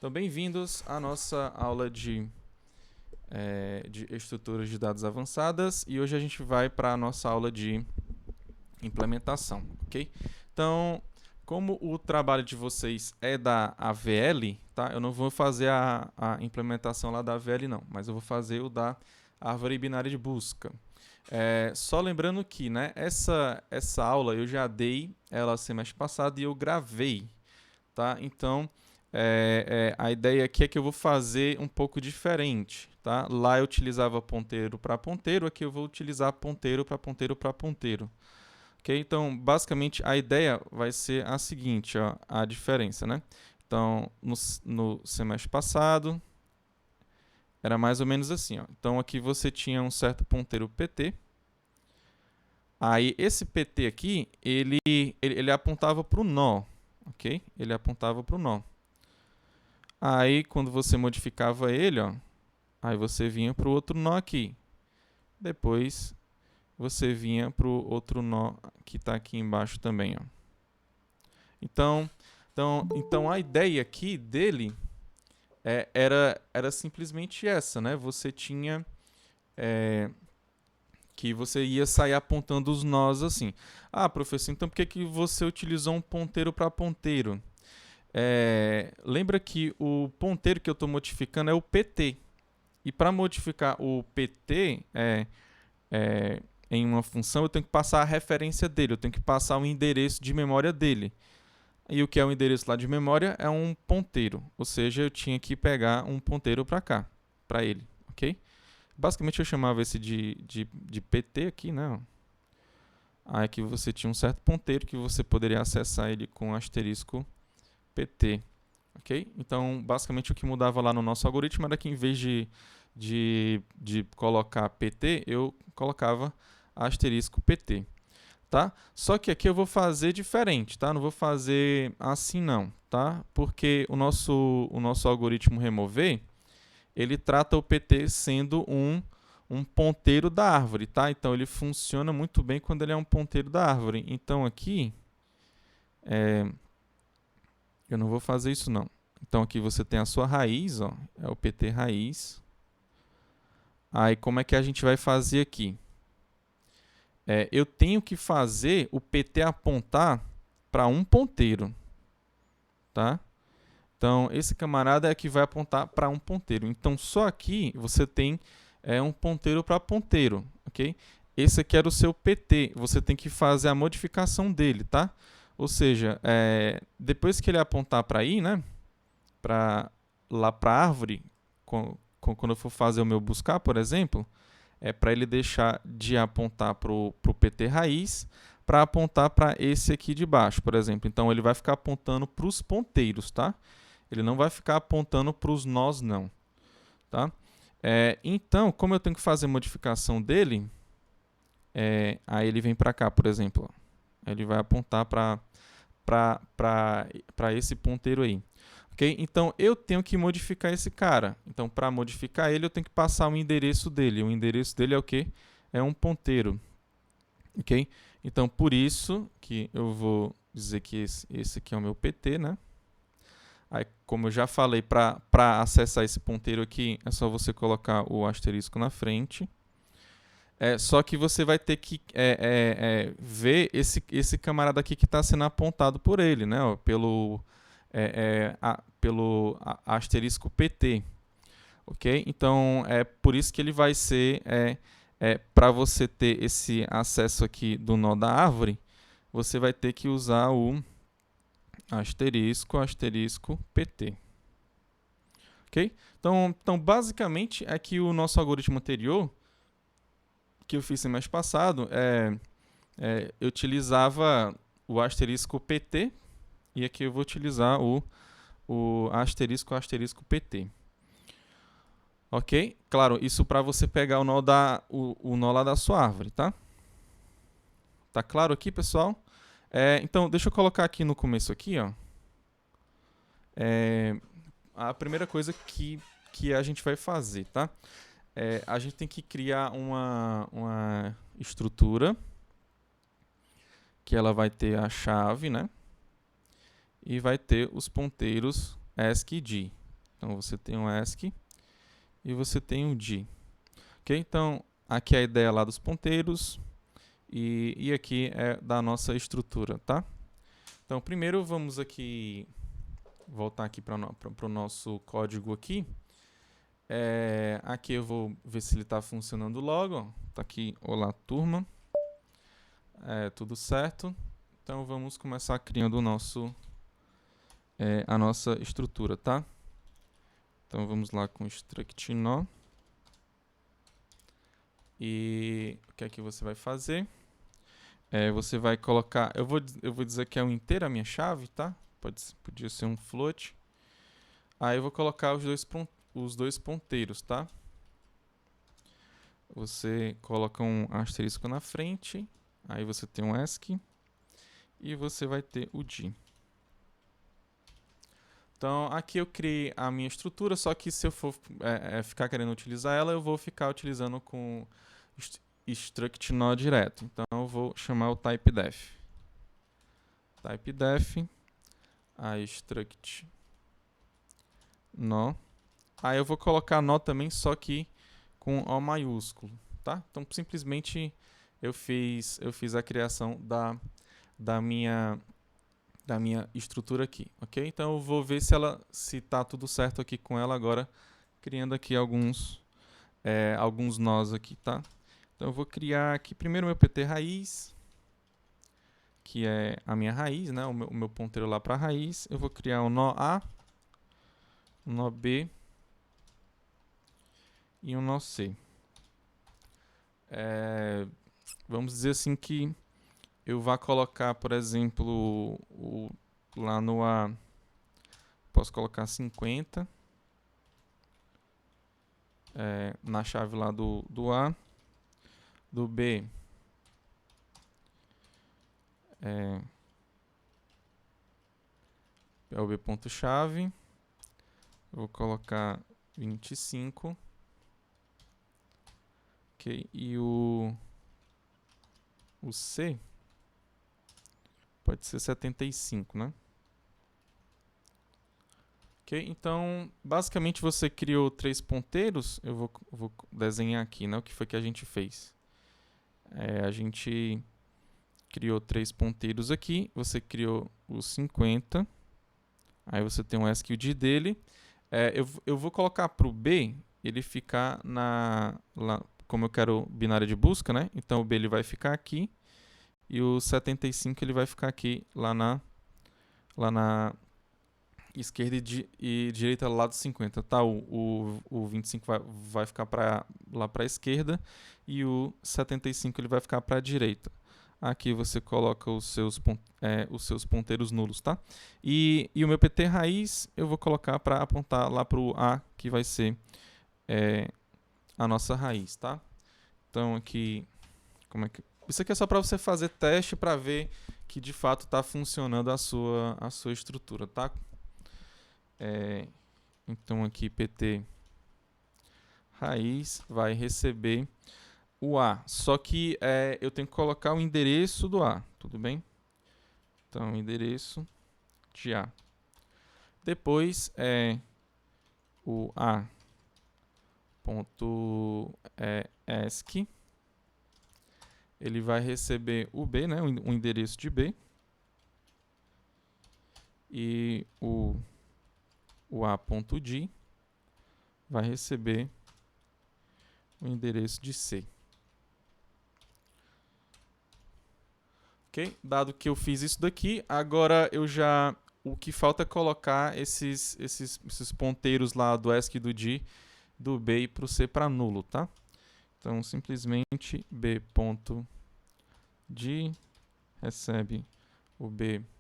Então, bem-vindos à nossa aula de estruturas de dados avançadas e hoje a gente vai para a nossa aula de implementação, ok? Então, como o trabalho de vocês é da AVL, tá? Eu não vou fazer a implementação lá da AVL não, mas eu vou fazer o da árvore binária de busca. Só lembrando que, né, essa aula eu já dei ela semestre passado e eu gravei, tá? Então, a ideia aqui é que eu vou fazer um pouco diferente, tá? Lá eu utilizava ponteiro para ponteiro, aqui eu vou utilizar ponteiro para ponteiro para ponteiro. Ok? Então, basicamente, a ideia vai ser a seguinte, ó, a diferença, né? Então, no semestre passado, era mais ou menos assim, ó. Então, aqui você tinha um certo ponteiro PT. Aí, esse PT aqui, ele apontava para o nó, ok? Ele apontava para o nó. Aí, quando você modificava ele, ó, aí você vinha para o outro nó aqui. Depois, você vinha para o outro nó que está aqui embaixo também, ó. Então, a ideia aqui dele era simplesmente essa, né? Você tinha que você ia sair apontando os nós assim. Ah, professor, então por que você utilizou um ponteiro para ponteiro? Lembra que o ponteiro que eu estou modificando é o PT. E para modificar o PT em uma função, eu tenho que passar a referência dele, eu tenho que passar o endereço de memória dele. E o que é o endereço lá de memória é um ponteiro, ou seja, eu tinha que pegar um ponteiro para cá, para ele, ok? Basicamente eu chamava esse de PT aqui, né? Aí aqui você tinha um certo ponteiro que você poderia acessar ele com asterisco PT, ok? Então, basicamente o que mudava lá no nosso algoritmo era que em vez de colocar PT, eu colocava asterisco PT. Tá? Só que aqui eu vou fazer diferente, tá? Não vou fazer assim não, tá? Porque o nosso algoritmo remover, ele trata o PT sendo um ponteiro da árvore, tá? Então ele funciona muito bem quando ele é um ponteiro da árvore. Então aqui, eu não vou fazer isso não. Então aqui você tem a sua raiz, ó, é o PT raiz. Aí como é que a gente vai fazer aqui? Eu tenho que fazer o PT apontar para um ponteiro, tá? Então, esse camarada é que vai apontar para um ponteiro. Então, só aqui você tem um ponteiro para ponteiro, ok? Esse aqui era o seu PT, você tem que fazer a modificação dele, tá? Ou seja, depois que ele apontar para aí, né? Lá para a árvore, quando eu for fazer o meu buscar, por exemplo, para ele deixar de apontar para o PT raiz para apontar para esse aqui de baixo, por exemplo. Então, ele vai ficar apontando para os ponteiros, tá? Ele não vai ficar apontando para os nós, não. Tá? Então, como eu tenho que fazer modificação dele, aí ele vem para cá, por exemplo. Ele vai apontar para esse ponteiro aí. Okay? Então, eu tenho que modificar esse cara. Então, para modificar ele, eu tenho que passar o endereço dele. O endereço dele é o quê? É um ponteiro. Okay? Então, por isso que eu vou dizer que esse aqui é o meu PT, né? Aí, como eu já falei, para acessar esse ponteiro aqui, é só você colocar o asterisco na frente. Só que você vai ter que ver esse camarada aqui que está sendo apontado por ele, né? Ó, pelo asterisco PT. Ok? Então, é por isso que ele vai ser, para você ter esse acesso aqui do nó da árvore, você vai ter que usar o asterisco PT. Ok? Então, basicamente, é que o nosso algoritmo anterior, que eu fiz semestre passado, eu utilizava o asterisco PT, e aqui eu vou utilizar o asterisco PT. Ok? Claro, isso para você pegar o nó lá da sua árvore, tá? Tá claro aqui, pessoal? Então, deixa eu colocar aqui no começo aqui, ó. A primeira coisa que a gente vai fazer, tá? A gente tem que criar uma estrutura que ela vai ter a chave, né? E vai ter os ponteiros ASCII. Então, você tem um ASCII e você tem um D. Ok? Então, aqui é a ideia lá dos ponteiros e aqui é da nossa estrutura, tá? Então, primeiro vamos aqui voltar aqui para o nosso código aqui. Aqui eu vou ver se ele está funcionando logo. Está aqui, olá turma. Tudo certo. Então vamos começar criando a nossa estrutura, tá? Então vamos lá com struct nó. E o que é que você vai fazer? Você vai colocar, eu vou dizer que é um inteiro a minha chave, tá? Podia ser um float. Aí eu vou colocar os dois ponteiros, tá? Você coloca um asterisco na frente, aí você tem um ASCII e você vai ter o D. Então aqui eu criei a minha estrutura, só que se eu for ficar querendo utilizar ela, eu vou ficar utilizando com struct nó direto. Então eu vou chamar o typedef. Typedef, a struct nó. Aí eu vou colocar nó também, só que com O maiúsculo, tá? Então simplesmente eu fiz a criação da minha estrutura aqui, ok? Então eu vou ver se tá tudo certo aqui com ela agora, criando aqui alguns nós aqui, tá? Então eu vou criar aqui primeiro o meu PT raiz, que é a minha raiz, né? O meu ponteiro lá para a raiz. Eu vou criar um nó A, um nó B e um nó C. Vamos dizer assim que eu vá colocar, por exemplo, lá no A, posso colocar 50 na chave lá do A, do B é o B ponto chave, eu vou colocar 25, ok, e o C pode ser 75, né? Ok, então basicamente você criou 3 ponteiros, eu vou desenhar aqui, né, o que foi que a gente fez. A gente criou 3 ponteiros aqui, você criou os 50, aí você tem um ASCII ID dele. Eu vou colocar para o B, ele ficar lá, como eu quero binário de busca, né? Então o B ele vai ficar aqui e o 75 ele vai ficar aqui lá na esquerda e direita lá do 50, tá? O 25 vai ficar lá para a esquerda e o 75 ele vai ficar para a direita. Aqui você coloca os seus ponteiros nulos, tá? E o meu PT raiz eu vou colocar para apontar lá para o A, que vai ser a nossa raiz, tá? Então aqui, isso aqui é só para você fazer teste para ver que de fato está funcionando a sua estrutura, tá? Então aqui PT raiz vai receber o A, só que eu tenho que colocar o endereço do A, tudo bem? Então endereço de A. Depois o A ponto ASCII, ele vai receber o B, né, o endereço de B, e o A.D vai receber o endereço de C. Ok? Dado que eu fiz isso daqui, agora o que falta é colocar esses ponteiros lá do ASCII do D, do B e para o C para nulo, tá? Então simplesmente B.D recebe o B.ASCII,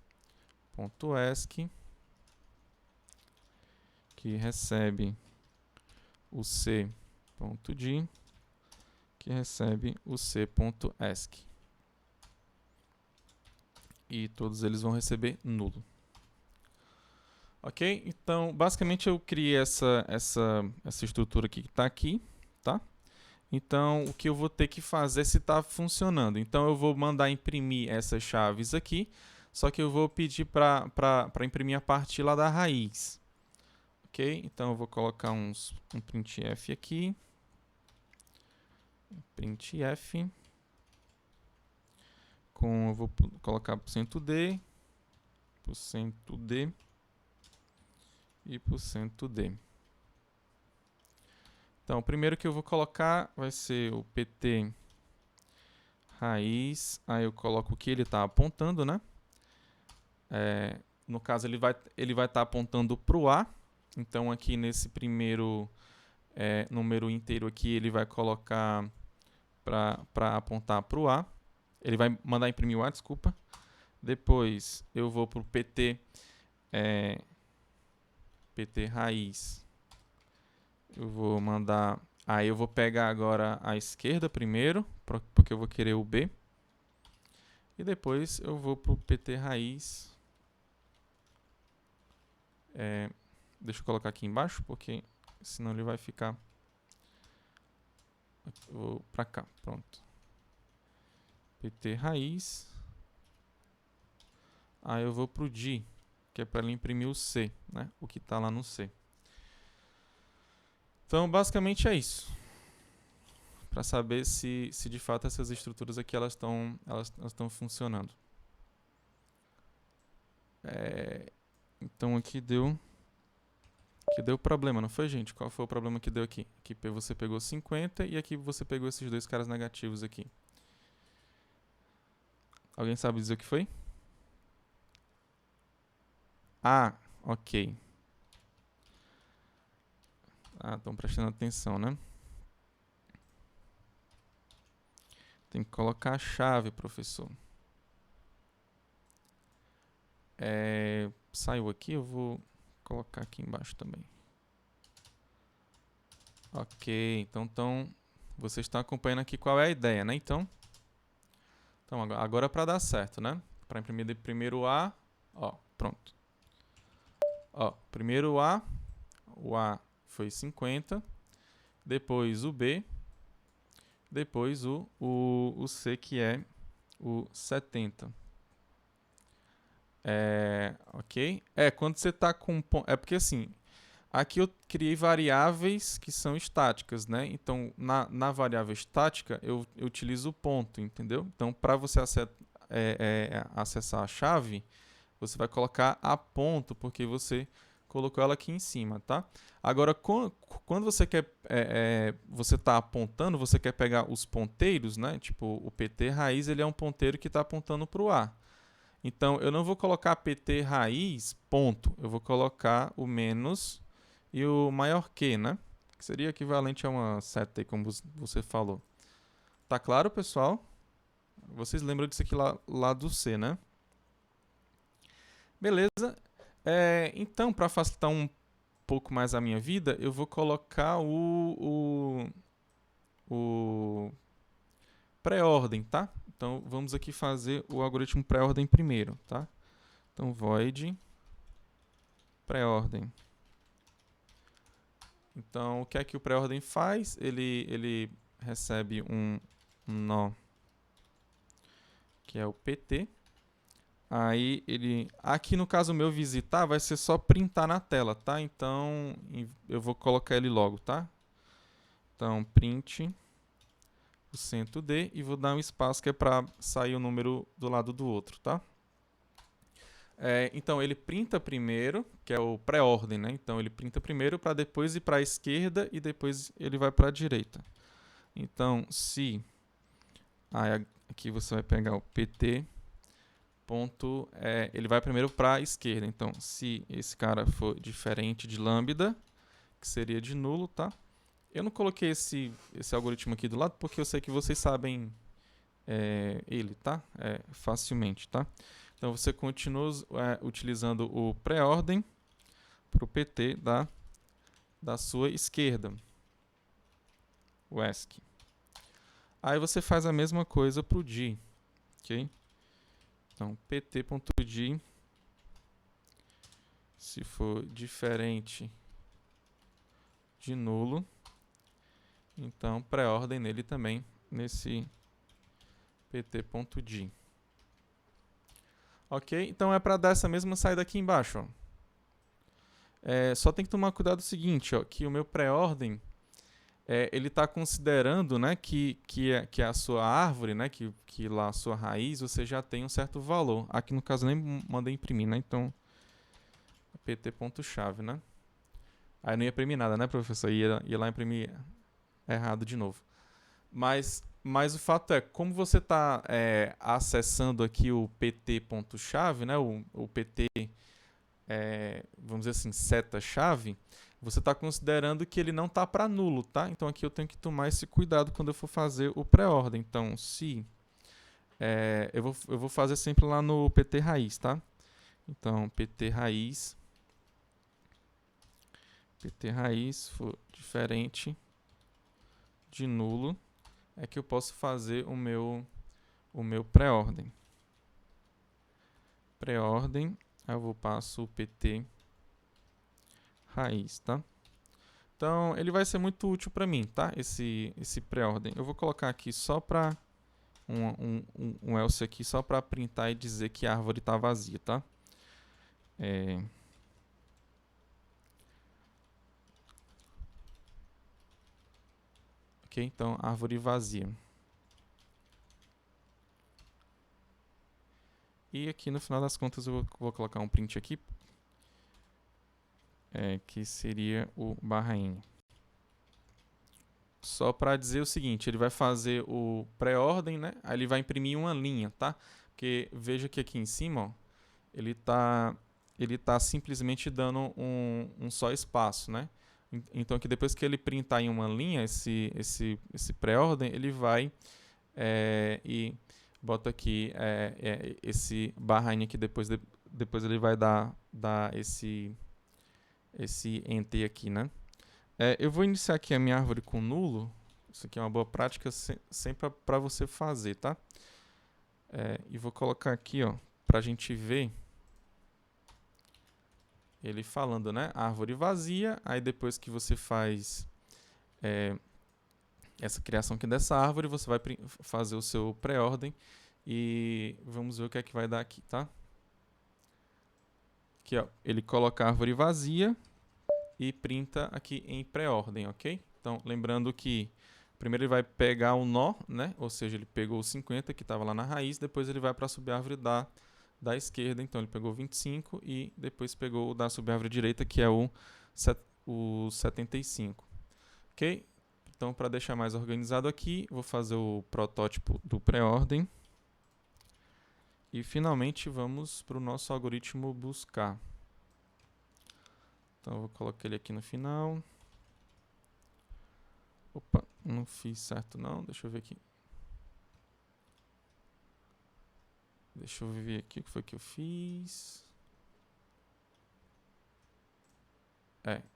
que recebe o C.D, que recebe o C.ASCII. E todos eles vão receber nulo. Ok? Então, basicamente eu criei essa estrutura aqui que está aqui, tá? Então, o que eu vou ter que fazer se está funcionando? Então, eu vou mandar imprimir essas chaves aqui, só que eu vou pedir para imprimir a partir lá da raiz. Ok, então eu vou colocar um printf aqui. Printf. Eu vou colocar %d e %d. Então, o primeiro que eu vou colocar vai ser o pt raiz. Aí eu coloco o que ele está apontando, né? No caso, ele vai estar apontando para o A. Então, aqui nesse primeiro número inteiro aqui, ele vai colocar para apontar para o A. Ele vai mandar imprimir o A, desculpa. Depois, eu vou para o pt raiz. Eu vou mandar... Aí eu vou pegar agora a esquerda primeiro, porque eu vou querer o B. E depois eu vou para o pt raiz. Deixa eu colocar aqui embaixo, porque senão ele vai ficar... Eu vou para cá, pronto. pt raiz. Aí eu vou para o D, que é para ele imprimir o C, né? O que está lá no C. Então, basicamente é isso. Para saber se de fato essas estruturas aqui elas estão funcionando. Então aqui deu problema, não foi, gente? Qual foi o problema que deu aqui? Aqui você pegou 50 e aqui você pegou esses dois caras negativos aqui. Alguém sabe dizer o que foi? Ah, ok. Estão prestando atenção, né? Tem que colocar a chave, professor. Saiu aqui, eu vou colocar aqui embaixo também. Ok, então vocês estão acompanhando aqui qual é a ideia, né? Então agora para dar certo, né? Para imprimir primeiro A, ó, pronto. Ó, primeiro A, o A foi 50, depois o B, depois o C, que é o 70. Ok? Quando você está com... porque assim, aqui eu criei variáveis que são estáticas, né? Então, na variável estática, eu utilizo o ponto, entendeu? Então, para você acessar a chave, você vai colocar a ponto, porque você colocou ela aqui em cima, tá? Agora, quando você quer, você está apontando, você quer pegar os ponteiros, né? Tipo, o pt raiz, ele é um ponteiro que está apontando para o A. Então, eu não vou colocar pt raiz, ponto. Eu vou colocar o menos e o maior que, né? Que seria equivalente a uma seta, como você falou. Tá claro, pessoal? Vocês lembram disso aqui lá do C, né? Beleza. Então, para facilitar um pouco mais a minha vida, eu vou colocar o pré-ordem, tá? Então, vamos aqui fazer o algoritmo pré-ordem primeiro, tá? Então, void pré-ordem. Então, o que é que o pré-ordem faz? Ele recebe um nó, que é o pt. Aí, aqui no caso meu visitar, vai ser só printar na tela, tá? Então, eu vou colocar ele logo, tá? Então, print o %d e vou dar um espaço que é para sair o número do lado do outro, tá? Então, ele printa primeiro, que é o pré-ordem, né? Então, ele printa primeiro para depois ir para a esquerda e depois ele vai para a direita. Então, se... Aí, aqui você vai pegar o pt... ele vai primeiro para a esquerda. Então, se esse cara for diferente de lambda, que seria de nulo, tá? Eu não coloquei esse algoritmo aqui do lado porque eu sei que vocês sabem ele, tá? Facilmente, tá? Então, você continua utilizando o pré-ordem para o pt da sua esquerda, o ESC. Aí você faz a mesma coisa para o D, ok? Então, pt.d, se for diferente de nulo, então pré-ordem nele também, nesse pt.d. Ok? Então é para dar essa mesma saída aqui embaixo. Ó. Só tem que tomar cuidado o seguinte, ó, que o meu pré-ordem, ele está considerando, né, que a sua árvore, né, que lá a sua raiz, você já tem um certo valor. Aqui no caso nem mandei imprimir, né, então pt.chave, né. Aí não ia imprimir nada, né, professor? Ia lá imprimir errado de novo. Mas o fato é, como você está acessando aqui o pt.chave, né, o pt, vamos dizer assim, seta-chave, você está considerando que ele não está para nulo, tá? Então aqui eu tenho que tomar esse cuidado quando eu for fazer o pré-ordem. Então, se eu vou fazer sempre lá no pt raiz, tá? Então, pt raiz for diferente de nulo, é que eu posso fazer o meu pré-ordem. Pré-ordem, eu passo o pt raiz, tá? Então, ele vai ser muito útil para mim, tá? Esse pré-ordem. Eu vou colocar aqui só para um else aqui, só para printar e dizer que a árvore está vazia, tá? Ok, então, árvore vazia. E aqui, no final das contas, eu vou colocar um print aqui, que seria o /n. Só para dizer o seguinte, ele vai fazer o pré-ordem, né? Aí ele vai imprimir uma linha, tá? Porque veja que aqui em cima, ó, ele tá simplesmente dando um só espaço, né? Então aqui depois que ele printar em uma linha esse pré-ordem, ele vai e bota aqui esse /n aqui, depois ele vai dar esse enter aqui, né? Eu vou iniciar aqui a minha árvore com nulo. Isso aqui é uma boa prática sempre para você fazer, tá? E vou colocar aqui, ó, para a gente ver ele falando, né? Árvore vazia. Aí depois que você faz essa criação aqui dessa árvore, você vai fazer o seu pré-ordem e vamos ver o que é que vai dar aqui, tá? Aqui, ó, ele coloca a árvore vazia e printa aqui em pré-ordem, ok? Então, lembrando que primeiro ele vai pegar o nó, né? Ou seja, ele pegou o 50 que estava lá na raiz, depois ele vai para a subárvore da esquerda, então ele pegou 25 e depois pegou o da subárvore direita, que é o 75, ok? Então, para deixar mais organizado aqui, vou fazer o protótipo do pré-ordem. E, finalmente, vamos para o nosso algoritmo buscar. Então, eu vou colocar ele aqui no final. Opa, não fiz certo não, deixa eu ver aqui. Deixa eu ver aqui o que foi que eu fiz.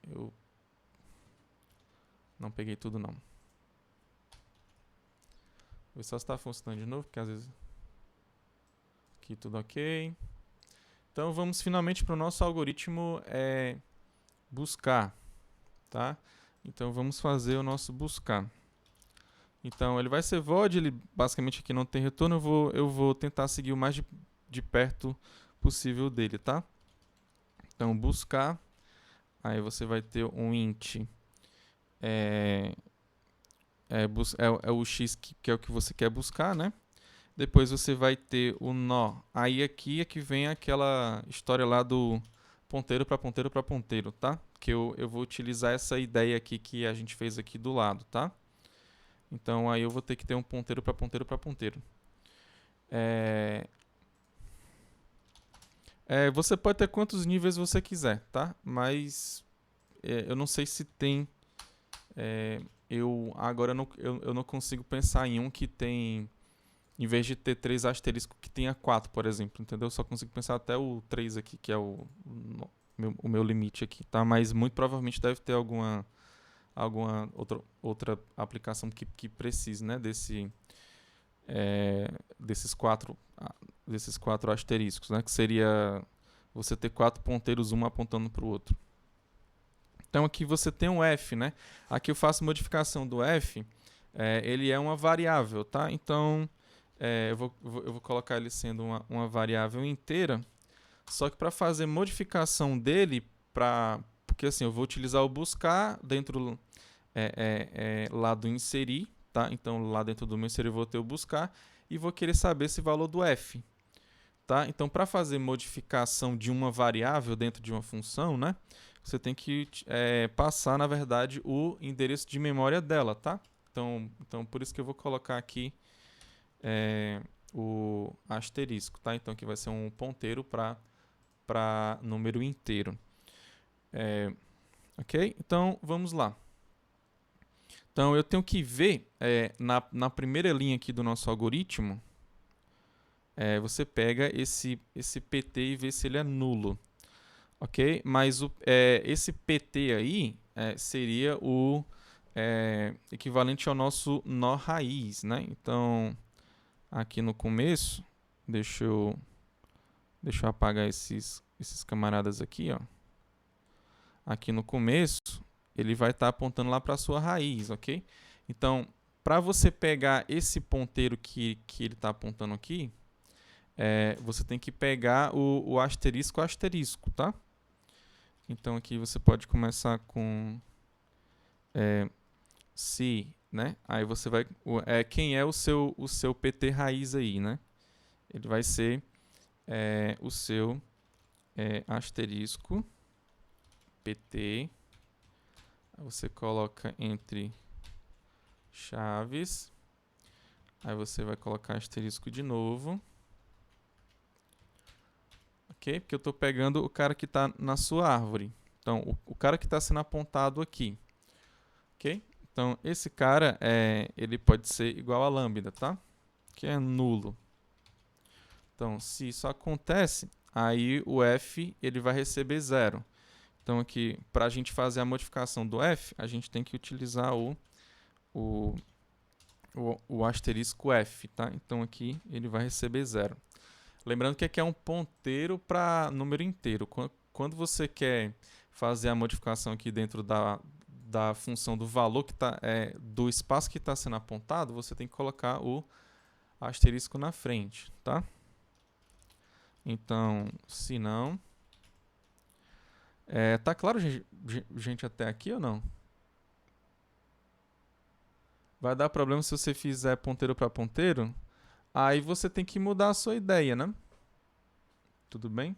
Eu não peguei tudo não. Vou ver só se está funcionando de novo, porque às vezes... Aqui tudo ok. Então vamos finalmente para o nosso algoritmo buscar, tá? Então vamos fazer o nosso buscar. Então ele vai ser void, ele basicamente aqui não tem retorno, eu vou tentar seguir o mais de perto possível dele, tá? Então buscar, aí você vai ter um int, é o x que é o que você quer buscar, né? Depois você vai ter o nó. Aí aqui é que vem aquela história lá do ponteiro para ponteiro para ponteiro, tá? Que eu vou utilizar essa ideia aqui que a gente fez aqui do lado, tá? Então aí eu vou ter que ter um ponteiro para ponteiro para ponteiro. Você pode ter quantos níveis você quiser, tá? Mas eu não sei se tem... agora eu não consigo pensar em um que tem... Em vez de ter 3 asteriscos, que tenha 4, por exemplo, entendeu? Eu só consigo pensar até o 3 aqui, que é o meu limite aqui, tá? Mas muito provavelmente deve ter alguma outra aplicação que precise, né? Desses quatro asteriscos, né? Que seria você ter 4 ponteiros, um apontando para o outro. Então aqui você tem um f, né? Aqui eu faço modificação do f, ele é uma variável, tá? Então eu vou colocar ele sendo uma variável inteira, só que para fazer modificação dele para Porque assim, eu vou utilizar o buscar dentro lá do inserir, tá? Então, lá dentro do meu inserir eu vou ter o buscar e vou querer saber esse valor do f, tá? Então, para fazer modificação de uma variável dentro de uma função, né? Você tem que passar, na verdade, o endereço de memória dela, tá? Então, por isso que eu vou colocar aqui o asterisco, tá? Então, aqui vai ser um ponteiro para número inteiro. Ok? Então, vamos lá. Então, eu tenho que ver, na primeira linha aqui do nosso algoritmo, você pega esse PT e vê se ele é nulo. Ok? Mas esse PT aí seria o equivalente ao nosso nó raiz, né? Então, aqui no começo, deixa eu apagar esses camaradas aqui, ó. Aqui no começo, ele vai estar apontando lá para a sua raiz, ok? Então, para você pegar esse ponteiro que ele está apontando aqui, você tem que pegar o asterisco, tá? Então, aqui você pode começar com se, né? Aí você vai... quem é o seu PT raiz aí, né? Ele vai ser o seu asterisco PT. Aí você coloca entre chaves. Aí você vai colocar asterisco de novo. Ok? Porque eu estou pegando o cara que está na sua árvore. Então, o cara que está sendo apontado aqui. Ok? Então, esse cara, ele pode ser igual a lambda, tá? Que é nulo. Então, se isso acontece, aí o f ele vai receber 0. Então, aqui, para a gente fazer a modificação do f, a gente tem que utilizar o asterisco f, tá? Então, aqui ele vai receber 0. Lembrando que aqui é um ponteiro para número inteiro. Quando você quer fazer a modificação aqui dentro da função do valor que tá, do espaço que está sendo apontado, você tem que colocar o asterisco na frente, tá? Então, se não... tá claro, gente, até aqui ou não? Vai dar problema se você fizer ponteiro para ponteiro? Aí você tem que mudar a sua ideia, né? Tudo bem?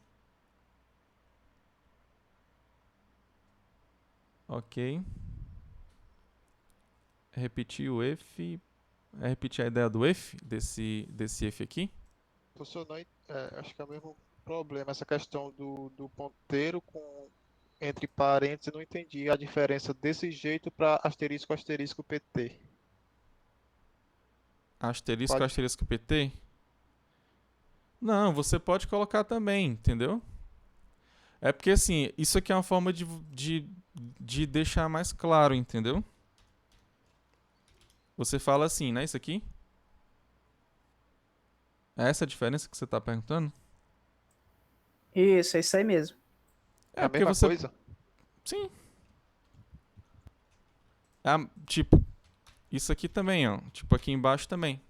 Ok. Repetir o if. Repetir a ideia do if, desse if aqui. Professor, acho que é o mesmo problema, essa questão do ponteiro entre parênteses, eu não entendi a diferença desse jeito para asterisco, asterisco, PT. Asterisco, asterisco, PT. Não, você pode colocar também, entendeu? É porque, assim, isso aqui é uma forma de deixar mais claro, entendeu? Você fala assim, né? Isso aqui? É essa a diferença que você está perguntando? Isso, é isso aí mesmo. É a Porque mesma você... coisa? Sim. Tipo, isso aqui também, ó. Tipo, aqui embaixo também.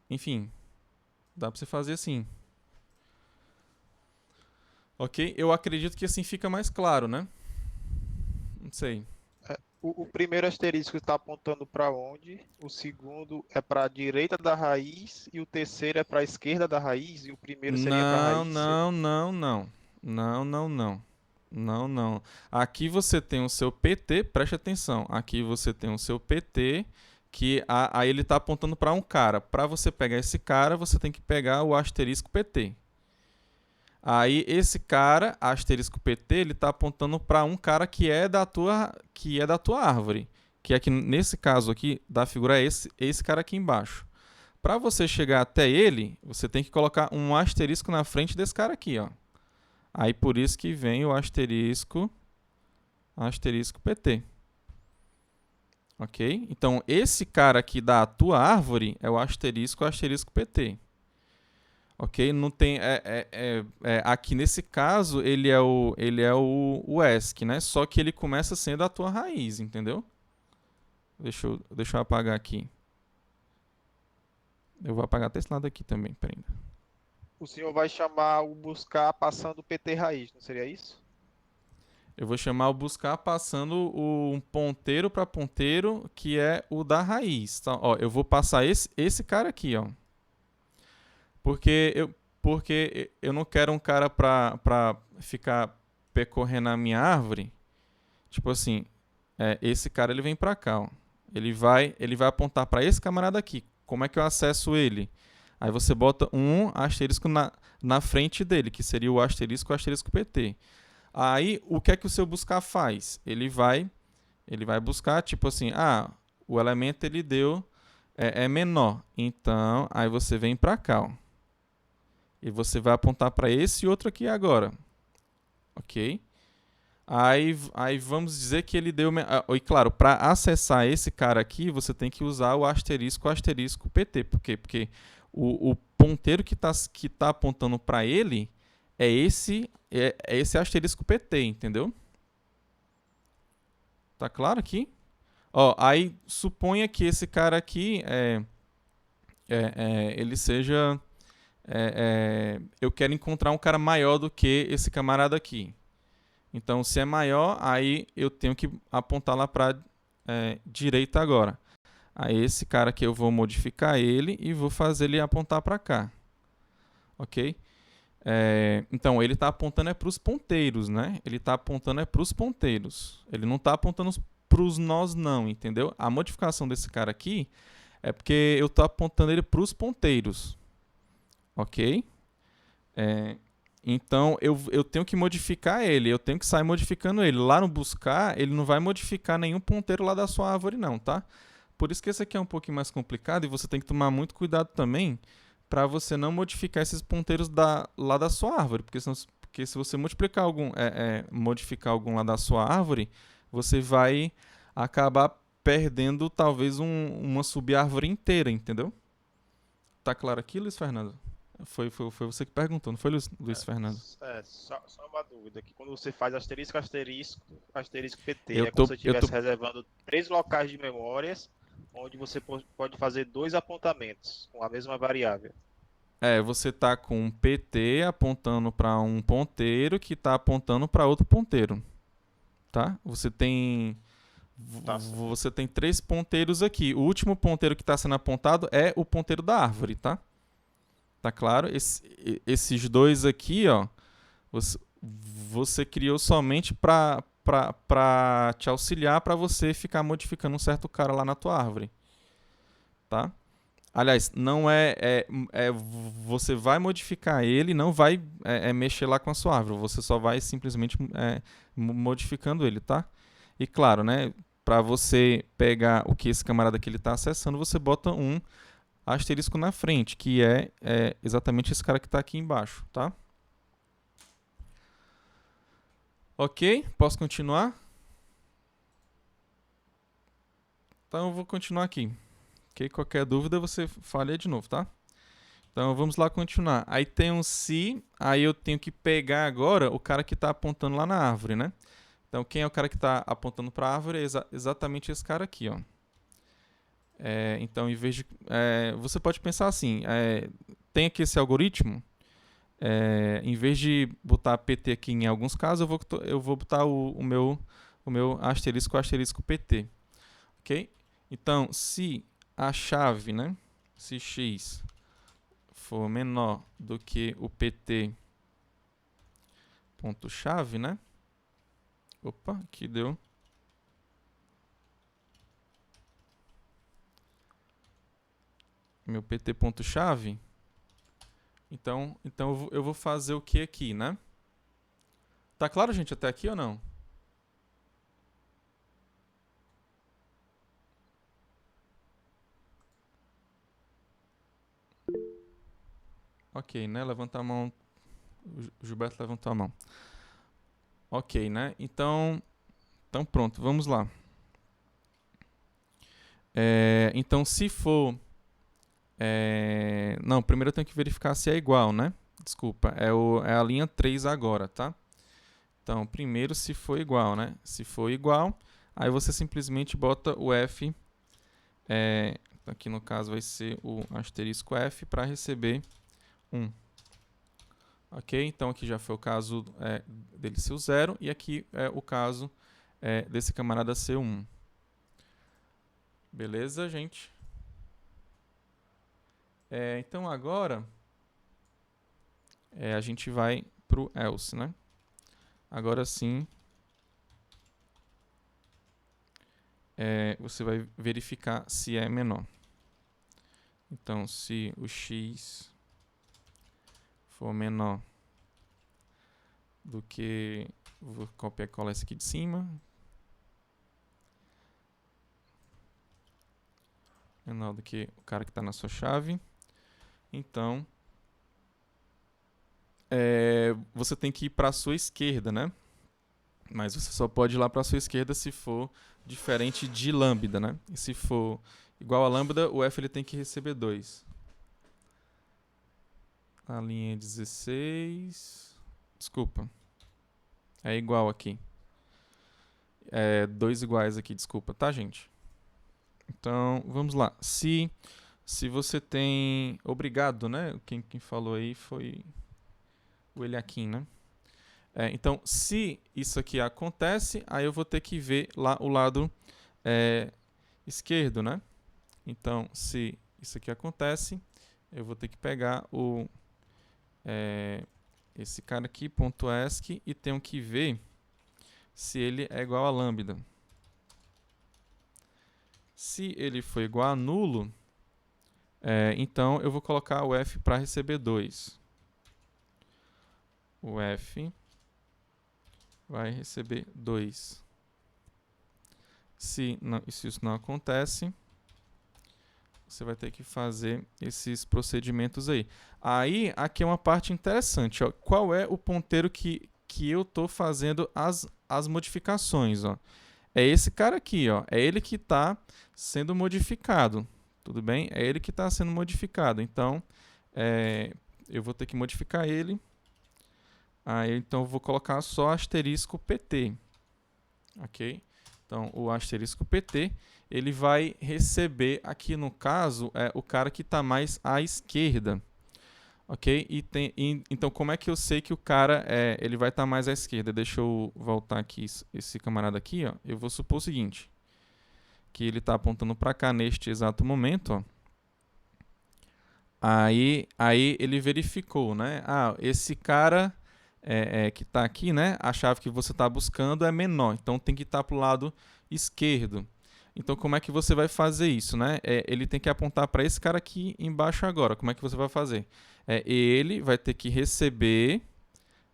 Enfim, dá pra você fazer assim. Ok? Eu acredito que assim fica mais claro, né? Não sei. O primeiro asterisco está apontando para onde? O segundo é para a direita da raiz e o terceiro é para a esquerda da raiz e o primeiro seria para a Não, raiz? não, não, não. Não, não, não. Não, não. Aqui você tem o seu PT, preste atenção. Aqui você tem o seu PT, que aí ele está apontando para um cara. Para você pegar esse cara, você tem que pegar o asterisco PT. Aí esse cara, asterisco PT, ele está apontando para um cara que é da tua árvore. Que aqui, nesse caso aqui da figura é esse cara aqui embaixo. Para você chegar até ele, você tem que colocar um asterisco na frente desse cara aqui, ó. Aí por isso que vem o asterisco PT. Ok? Então esse cara aqui da tua árvore é o asterisco PT. Ok? Não tem, aqui nesse caso ele é o ESC, né? Só que ele começa sendo a tua raiz, entendeu? Deixa eu apagar aqui. Eu vou apagar até esse lado aqui também, peraí. O senhor vai chamar o buscar passando o PT raiz, não seria isso? Eu vou chamar o buscar passando um ponteiro para ponteiro, que é o da raiz. Tá? Ó, eu vou passar esse cara aqui, ó. Porque eu não quero um cara pra ficar percorrendo a minha árvore. Tipo assim, esse cara ele vem pra cá, ó. Ele vai apontar pra esse camarada aqui. Como é que eu acesso ele? Aí você bota um asterisco na frente dele, que seria o asterisco PT. Aí, o que é que o seu buscar faz? Ele vai buscar, tipo assim, o elemento ele deu é menor. Então, aí você vem pra cá, ó. E você vai apontar para esse outro aqui agora. Ok? Aí vamos dizer que ele deu. E claro, para acessar esse cara aqui, você tem que usar o asterisco PT. Por quê? Porque o ponteiro que tá apontando para ele é esse asterisco PT, entendeu? Tá claro aqui? Ó, aí suponha que esse cara aqui ele seja. Eu quero encontrar um cara maior do que esse camarada aqui. Então, se é maior, aí eu tenho que apontar lá para direita agora. Aí esse cara aqui eu vou modificar ele e vou fazer ele apontar para cá. Ok? Então, ele está apontando para os ponteiros, né? Ele está apontando para os ponteiros. Ele não está apontando para os nós não, entendeu? A modificação desse cara aqui é porque eu estou apontando ele para os ponteiros. Ok? Então eu tenho que modificar ele, eu tenho que sair modificando ele. Lá no buscar, ele não vai modificar nenhum ponteiro lá da sua árvore, não, tá? Por isso que esse aqui é um pouquinho mais complicado e você tem que tomar muito cuidado também para você não modificar esses ponteiros lá da sua árvore. Porque se você modificar algum lá da sua árvore, você vai acabar perdendo talvez uma sub-árvore inteira, entendeu? Tá claro aqui, Luiz Fernando? Foi você que perguntou, não foi, Luiz Fernando? Só uma dúvida, que quando você faz asterisco PT, Eu é como tô, se você eu tô, estivesse reservando três locais de memórias, onde você pode fazer dois apontamentos com a mesma variável. você tá com um PT apontando para um ponteiro que tá apontando para outro ponteiro, tá? Tá certo. Você tem três ponteiros aqui. O último ponteiro que está sendo apontado é o ponteiro da árvore, tá? Tá claro? Esses dois aqui, ó, você criou somente para te auxiliar para você ficar modificando um certo cara lá na tua árvore, tá? Aliás, não você vai modificar ele, não vai mexer lá com a sua árvore. Você só vai simplesmente modificando ele, tá? E claro, né? Para você pegar o que esse camarada aqui está acessando, você bota um asterisco na frente, que é exatamente esse cara que está aqui embaixo, tá? Ok? Posso continuar? Então eu vou continuar aqui. Ok? Qualquer dúvida você fale de novo, tá? Então vamos lá continuar. Aí tem um se, aí eu tenho que pegar agora o cara que está apontando lá na árvore, né? Então quem é o cara que está apontando para a árvore? É exatamente esse cara aqui, ó. Então, em vez de. Você pode pensar assim: tem aqui esse algoritmo. Em vez de botar PT aqui em alguns casos, eu vou botar o meu asterisco PT. Ok? Então, se a chave, né? Se x for menor do que o PT ponto chave, né? Opa, aqui deu. Meu PT ponto chave. Então eu vou fazer o que aqui, né? Tá claro, gente, até aqui ou não? Ok, né? Levanta a mão. O Gilberto levantou a mão. Ok, né? Então pronto, vamos lá. Então, se for... não, primeiro eu tenho que verificar se é igual, né? Desculpa, é a linha 3 agora, tá? Então, primeiro se for igual, né? Se for igual, aí você simplesmente bota o F... aqui no caso vai ser o asterisco F para receber 1. Ok? Então aqui já foi o caso dele ser o 0 e aqui é o caso desse camarada ser 1. Beleza, gente? Então agora a gente vai para o else, né? Agora sim, você vai verificar se é menor. Então, se o x for menor do que... Vou copiar e colar esse aqui de cima. Menor do que o cara que está na sua chave. Então, você tem que ir para a sua esquerda, né? Mas você só pode ir lá para a sua esquerda se for diferente de lambda, né? E se for igual a lambda, o f ele tem que receber 2. A linha 16... Desculpa. É igual aqui. 2 iguais aqui, desculpa, tá, gente? Então, vamos lá. Se você tem... Obrigado, né? Quem falou aí foi o Eliakim, né? Então, se isso aqui acontece, aí eu vou ter que ver lá o lado esquerdo, né? Então, se isso aqui acontece, eu vou ter que pegar esse cara aqui, .esc, e tenho que ver se ele é igual a lambda. Se ele for igual a nulo, então eu vou colocar o f para receber 2. O f vai receber 2. Se isso não acontece, você vai ter que fazer esses procedimentos aí. Aí, aqui é uma parte interessante. Ó. Qual é o ponteiro que eu estou fazendo as modificações? Ó? É esse cara aqui. Ó. É ele que está sendo modificado. Tudo bem? É ele que está sendo modificado. Então, eu vou ter que modificar ele. Aí, então, eu vou colocar só asterisco PT. Ok? Então, o asterisco PT, ele vai receber, aqui no caso, o cara que está mais à esquerda. Ok? Então, como é que eu sei que o cara ele vai estar mais à esquerda? Deixa eu voltar aqui, esse camarada aqui. Ó. Eu vou supor o seguinte, que ele está apontando para cá neste exato momento. Ó. Aí ele verificou, né? Esse cara que está aqui, né? A chave que você está buscando é menor, então tem que estar para o lado esquerdo. Então, como é que você vai fazer isso, né? Ele tem que apontar para esse cara aqui embaixo agora. Como é que você vai fazer? Ele vai ter que receber,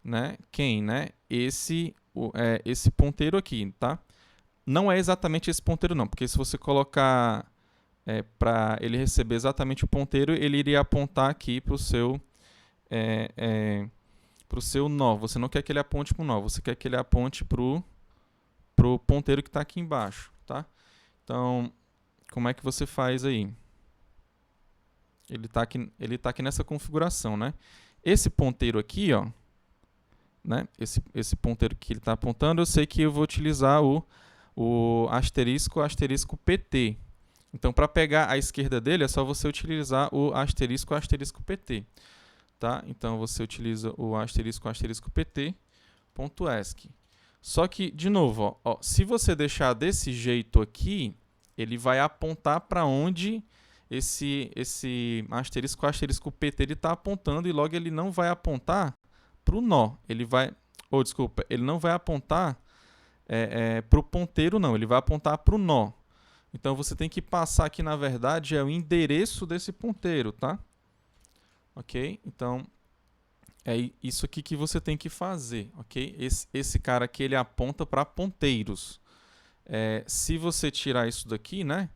né? Quem, né? Esse ponteiro aqui, tá? Não é exatamente esse ponteiro não, porque se você colocar para ele receber exatamente o ponteiro, ele iria apontar aqui para o seu nó. Você não quer que ele aponte para o nó, você quer que ele aponte para o ponteiro que está aqui embaixo, tá? Então, como é que você faz aí? Ele tá aqui nessa configuração, né? Esse ponteiro aqui, ó, né? Esse ponteiro que ele está apontando, eu sei que eu vou utilizar o asterisco PT. Então, para pegar a esquerda dele, é só você utilizar o asterisco PT. Tá? Então, você utiliza o asterisco PT, .esc. Só que, de novo, ó, se você deixar desse jeito aqui, ele vai apontar para onde esse asterisco PT está apontando e logo ele não vai apontar para o nó. Ele não vai apontar para o ponteiro, não. Ele vai apontar para o nó. Então, você tem que passar aqui, na verdade, o endereço desse ponteiro, tá? Ok? Então, é isso aqui que você tem que fazer, ok? Esse cara aqui, ele aponta para ponteiros. Se você tirar isso daqui, né?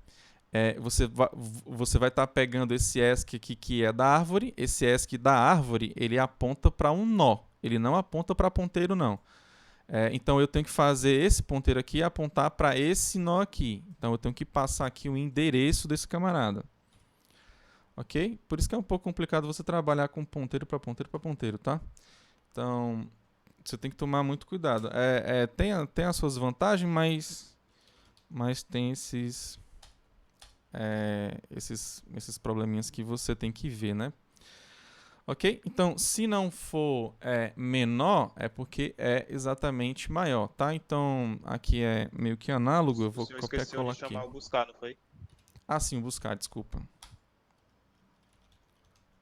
Você vai estar pegando esse ESC aqui que é da árvore. Esse ESC da árvore, ele aponta para um nó. Ele não aponta para ponteiro, não. Então, eu tenho que fazer esse ponteiro aqui apontar para esse nó aqui. Então, eu tenho que passar aqui o endereço desse camarada. Ok? Por isso que é um pouco complicado você trabalhar com ponteiro para ponteiro para ponteiro, tá? Então, você tem que tomar muito cuidado. Tem as suas vantagens, mas tem esses probleminhas que você tem que ver, né? Ok? Então, se não for menor, é porque é exatamente maior, tá? Então, aqui é meio que análogo, eu O vou senhor copiar e esqueceu colar de aqui. chamar o buscar, não foi? Ah, sim, o buscar, desculpa.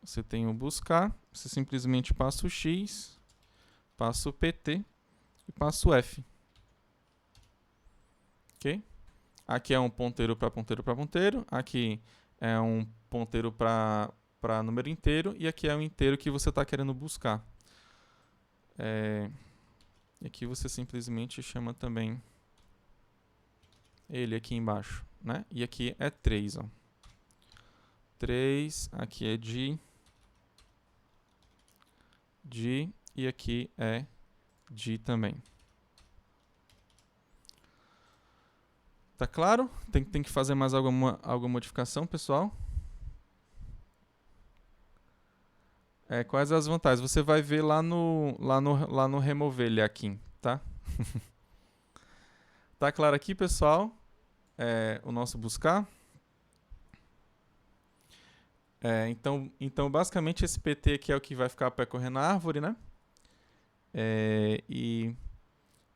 Você tem o buscar, você simplesmente passa o X, passa o PT e passa o F. Ok? Aqui é um ponteiro para ponteiro para ponteiro, aqui é um ponteiro para número inteiro e aqui é um inteiro que você está querendo buscar. E aqui você simplesmente chama também ele aqui embaixo, né? E aqui é 3, ó. 3, aqui é de e aqui é de também. Tá claro? Tem que fazer mais alguma modificação, pessoal? Quais as vantagens? Você vai ver lá no remover ele aqui, tá? Tá claro aqui, pessoal? O nosso buscar. Então, basicamente, esse PT aqui é o que vai ficar percorrendo a árvore, né? E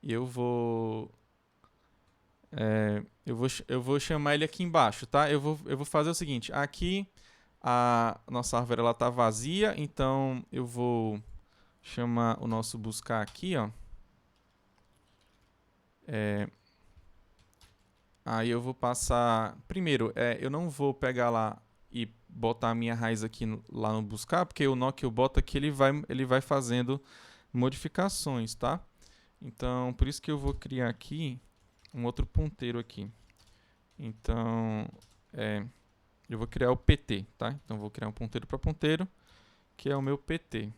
eu vou eu vou chamar ele aqui embaixo, tá? Eu vou fazer o seguinte. Aqui a nossa árvore ela tá vazia, então eu vou chamar o nosso buscar aqui, ó. Aí eu vou passar. Primeiro, eu não vou pegar lá e botar a minha raiz aqui lá no buscar, porque o nó que eu boto aqui ele vai fazendo modificações, tá? Então, por isso que eu vou criar aqui um outro ponteiro aqui. Então, eu vou criar o PT, tá? Então, eu vou criar um ponteiro para ponteiro, que é o meu PT.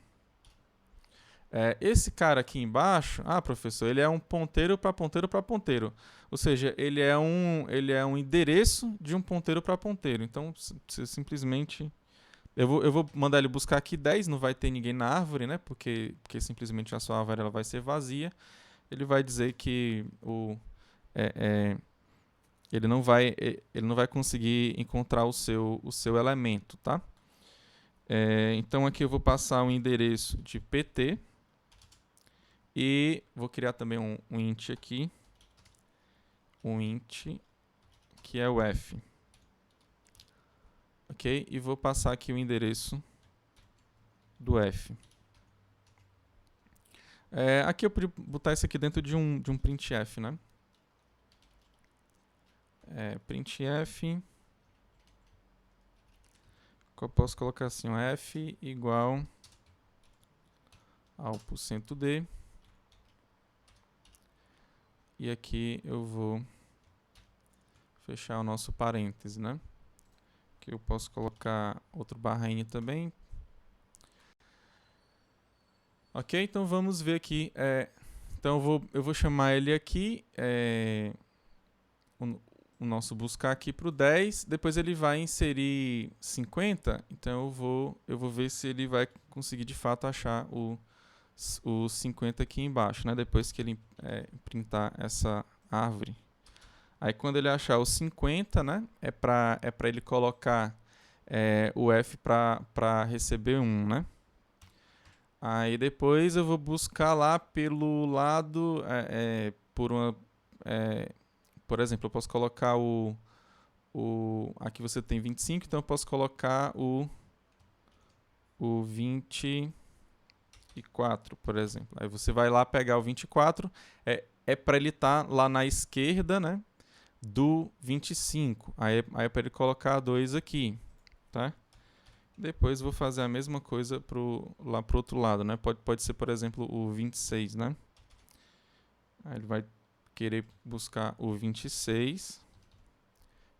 Esse cara aqui embaixo, professor, ele é um ponteiro para ponteiro para ponteiro. Ou seja, ele é um endereço de um ponteiro para ponteiro. Então, você simplesmente... Eu vou mandar ele buscar aqui 10, não vai ter ninguém na árvore, né? Porque simplesmente a sua árvore ela vai ser vazia. Ele vai dizer que ele não vai conseguir encontrar o seu elemento, tá? Então aqui eu vou passar o endereço de PT e vou criar também um int aqui, um int que é o F, ok? E vou passar aqui o endereço do F. Aqui eu podia botar isso aqui dentro de um printf, né? Printf, eu posso colocar assim, o F igual ao %d. E aqui eu vou fechar o nosso parêntese, né? Que eu posso colocar outro barra n também. Ok, então vamos ver aqui. Então eu vou chamar ele aqui, o nosso buscar aqui para o 10. Depois ele vai inserir 50. Então eu vou ver se ele vai conseguir de fato achar o 50 aqui embaixo, né? Depois que ele printar essa árvore. Aí quando ele achar o 50, né? É para ele colocar o F para receber 1, né? Aí depois eu vou buscar lá pelo lado, por exemplo, eu posso colocar aqui você tem 25, então eu posso colocar o 24, por exemplo. Aí você vai lá pegar o 24, é para ele estar lá na esquerda, né, do 25. Aí é para ele colocar 2 aqui, tá? Depois vou fazer a mesma coisa lá pro outro lado, né? Pode ser, por exemplo, o 26, né? Aí ele vai querer buscar o 26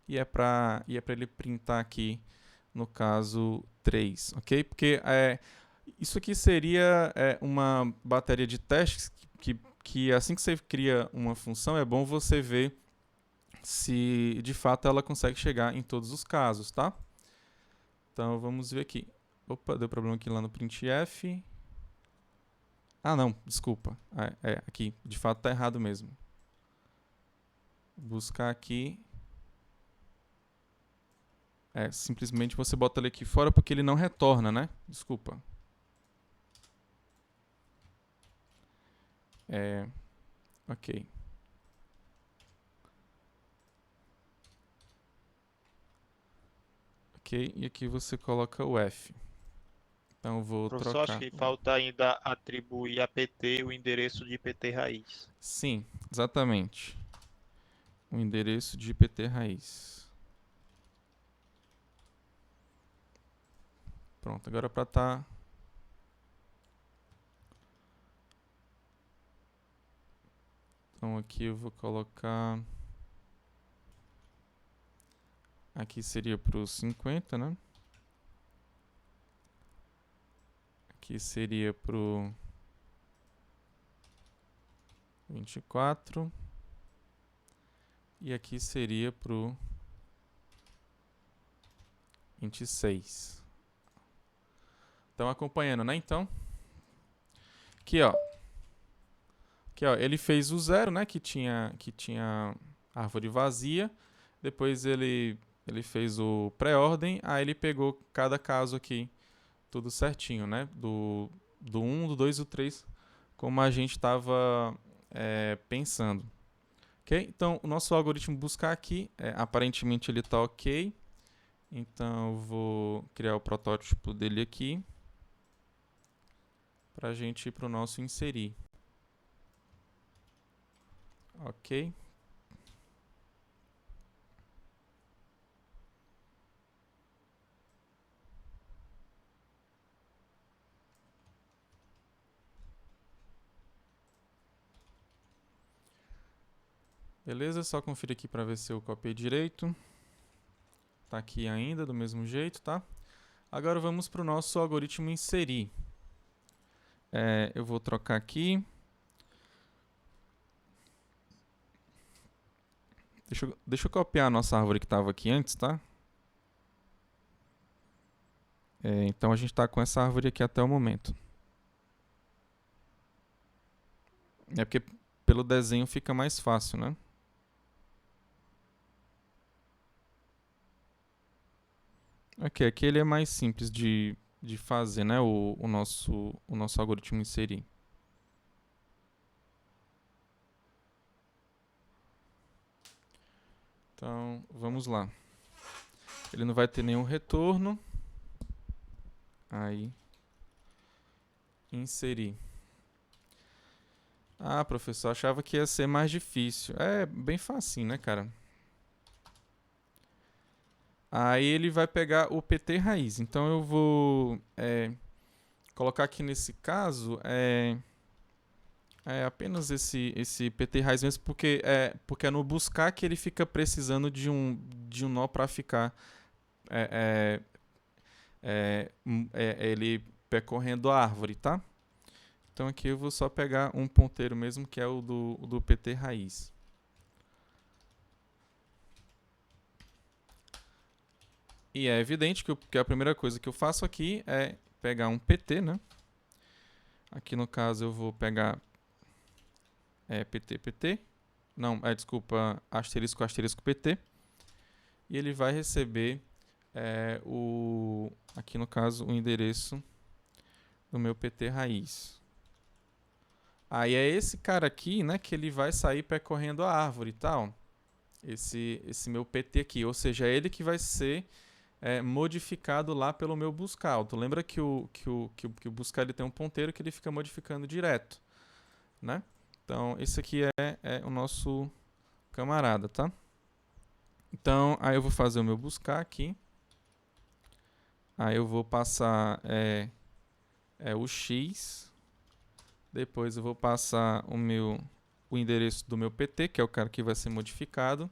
e é para ele printar aqui, no caso, 3, ok? Porque isso aqui seria uma bateria de testes que assim que você cria uma função, é bom você ver se de fato ela consegue chegar em todos os casos, tá? Então vamos ver aqui. Opa, deu problema aqui lá no printf. Não, desculpa. Aqui, de fato está errado mesmo. Buscar aqui. Simplesmente você bota ele aqui fora porque ele não retorna, né? Desculpa. Ok. Ok, e aqui você coloca o F. Então eu vou Professor, acho trocar. que falta ainda atribuir a PT o endereço de PT raiz. Sim, exatamente. O endereço de PT raiz. Pronto, agora para estar. Então aqui eu vou colocar. Aqui seria para os 50, né? Aqui seria para o 24. E aqui seria para o 26. Estão acompanhando, né? Então, aqui ó. Aqui ó, ele fez o 0, né? Que tinha árvore vazia. Depois ele fez o pré-ordem. Aí ele pegou cada caso aqui, tudo certinho, né? Do 1, do 2 e do 3, como a gente estava pensando. Ok? Então, o nosso algoritmo buscar aqui, aparentemente ele está ok. Então, eu vou criar o protótipo dele aqui para a gente ir para o nosso inserir. Ok? Beleza? Só conferir aqui para ver se eu copiei direito. Tá aqui ainda, do mesmo jeito, tá? Agora vamos para o nosso algoritmo inserir. Eu vou trocar aqui. Deixa eu copiar a nossa árvore que estava aqui antes, tá? Então a gente está com essa árvore aqui até o momento. É porque pelo desenho fica mais fácil, né? Ok, aqui ele é mais simples de fazer, né? O nosso algoritmo inserir. Então, vamos lá. Ele não vai ter nenhum retorno. Aí, inserir. Ah, professor, achava que ia ser mais difícil. É bem facinho, né, cara? Aí ele vai pegar o PT raiz. Então eu vou colocar aqui nesse caso apenas esse PT raiz mesmo, porque é no buscar que ele fica precisando de um nó para ficar é, ele percorrendo a árvore, tá? Então aqui eu vou só pegar um ponteiro mesmo, que é o do PT raiz. E é evidente que a primeira coisa que eu faço aqui é pegar um PT, né? Aqui no caso eu vou pegar PT, PT. Não, desculpa, asterisco, asterisco, PT. E ele vai receber aqui no caso, o endereço do meu PT raiz. Aí é esse cara aqui, né, que ele vai sair percorrendo a árvore e tal. Esse meu PT aqui, ou seja, é ele que vai ser modificado lá pelo meu buscar. Tu lembra que o buscar ele tem um ponteiro que ele fica modificando direto, né? Então, esse aqui é o nosso camarada, tá? Então, aí eu vou fazer o meu buscar aqui. Aí eu vou passar o X. Depois eu vou passar o endereço do meu PT, que é o cara que vai ser modificado.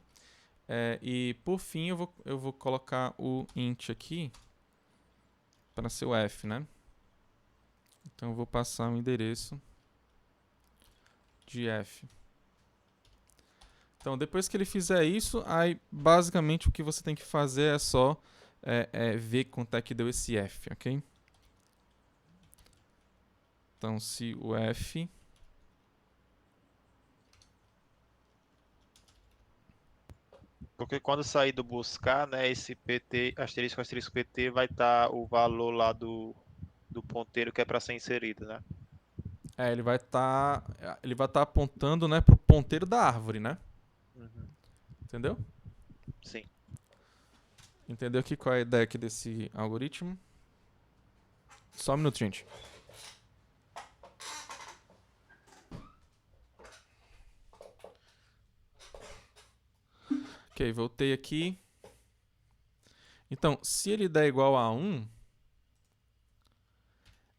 E por fim eu vou colocar o int aqui para ser o F, né? Então eu vou passar o endereço de F. Então depois que ele fizer isso, aí basicamente o que você tem que fazer é só ver quanto é que deu esse F, ok? Então se o F Porque quando sair do buscar, né, esse PT, asterisco, asterisco PT, vai estar o valor lá do ponteiro que é para ser inserido, né? ele vai tá apontando, né, pro ponteiro da árvore, né? Uhum. Entendeu? Sim. Entendeu aqui qual é a ideia aqui desse algoritmo? Só um minuto, gente. Ok, voltei aqui. Então, se ele der igual a 1,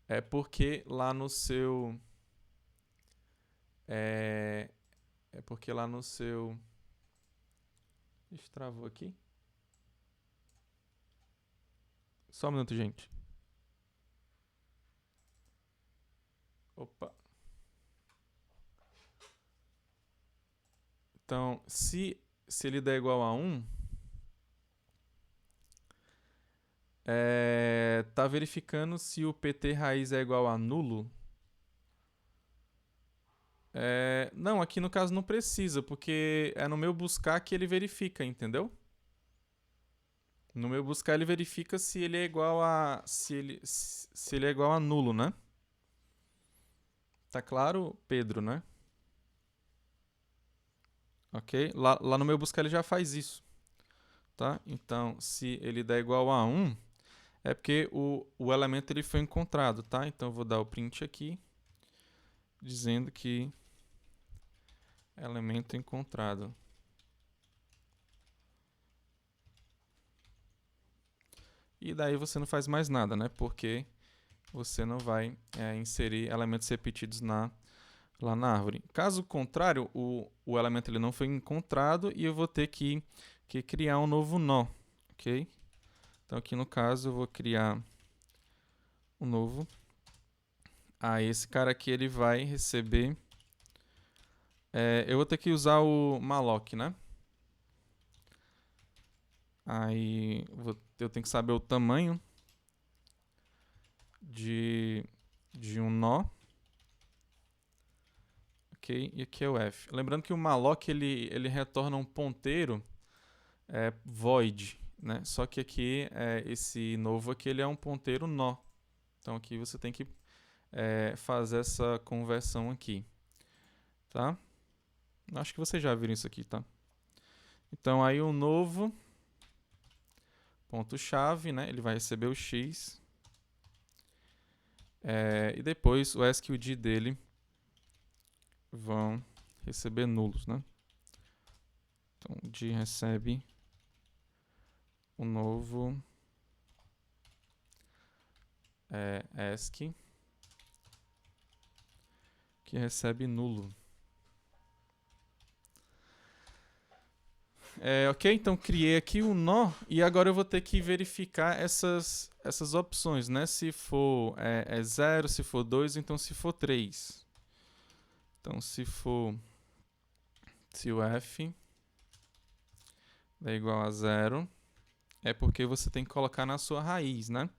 é porque lá no seu... É porque lá no seu... Ixi, travou aqui. Só um minuto, gente. Opa. Então, se ele der igual a 1, tá verificando se o PT raiz é igual a nulo. Não, aqui no caso não precisa, porque é no meu buscar que ele verifica, entendeu? No meu buscar ele verifica se ele é igual a se ele é igual a nulo, né? Tá claro, Pedro, né? Ok? Lá no meu buscar ele já faz isso, tá? Então, se ele der igual a 1, é porque o elemento ele foi encontrado, tá? Então eu vou dar o print aqui, dizendo que elemento encontrado. E daí você não faz mais nada, né? Porque você não vai inserir elementos repetidos lá na árvore. Caso contrário, o elemento ele não foi encontrado e eu vou ter que criar um novo nó, ok? Então aqui no caso eu vou criar um novo. Esse cara aqui ele vai receber... eu vou ter que usar o malloc, né? Aí eu tenho que saber o tamanho de um nó. Ok? E aqui é o f. Lembrando que o malloc ele retorna um ponteiro void, né? Só que aqui esse novo aqui ele é um ponteiro nó. Então aqui você tem que fazer essa conversão aqui, tá? Acho que vocês já viram isso aqui, tá? Então aí o novo ponto chave, né? Ele vai receber o x e depois o ASCII e o D dele vão receber nulos, né? Então o D recebe o novo ASCII que recebe nulo. Ok, então criei aqui o nó e agora eu vou ter que verificar essas opções, né? Se for 0, se for 2, então se for 3. Então se o f é igual a 0, é porque você tem que colocar na sua raiz, né?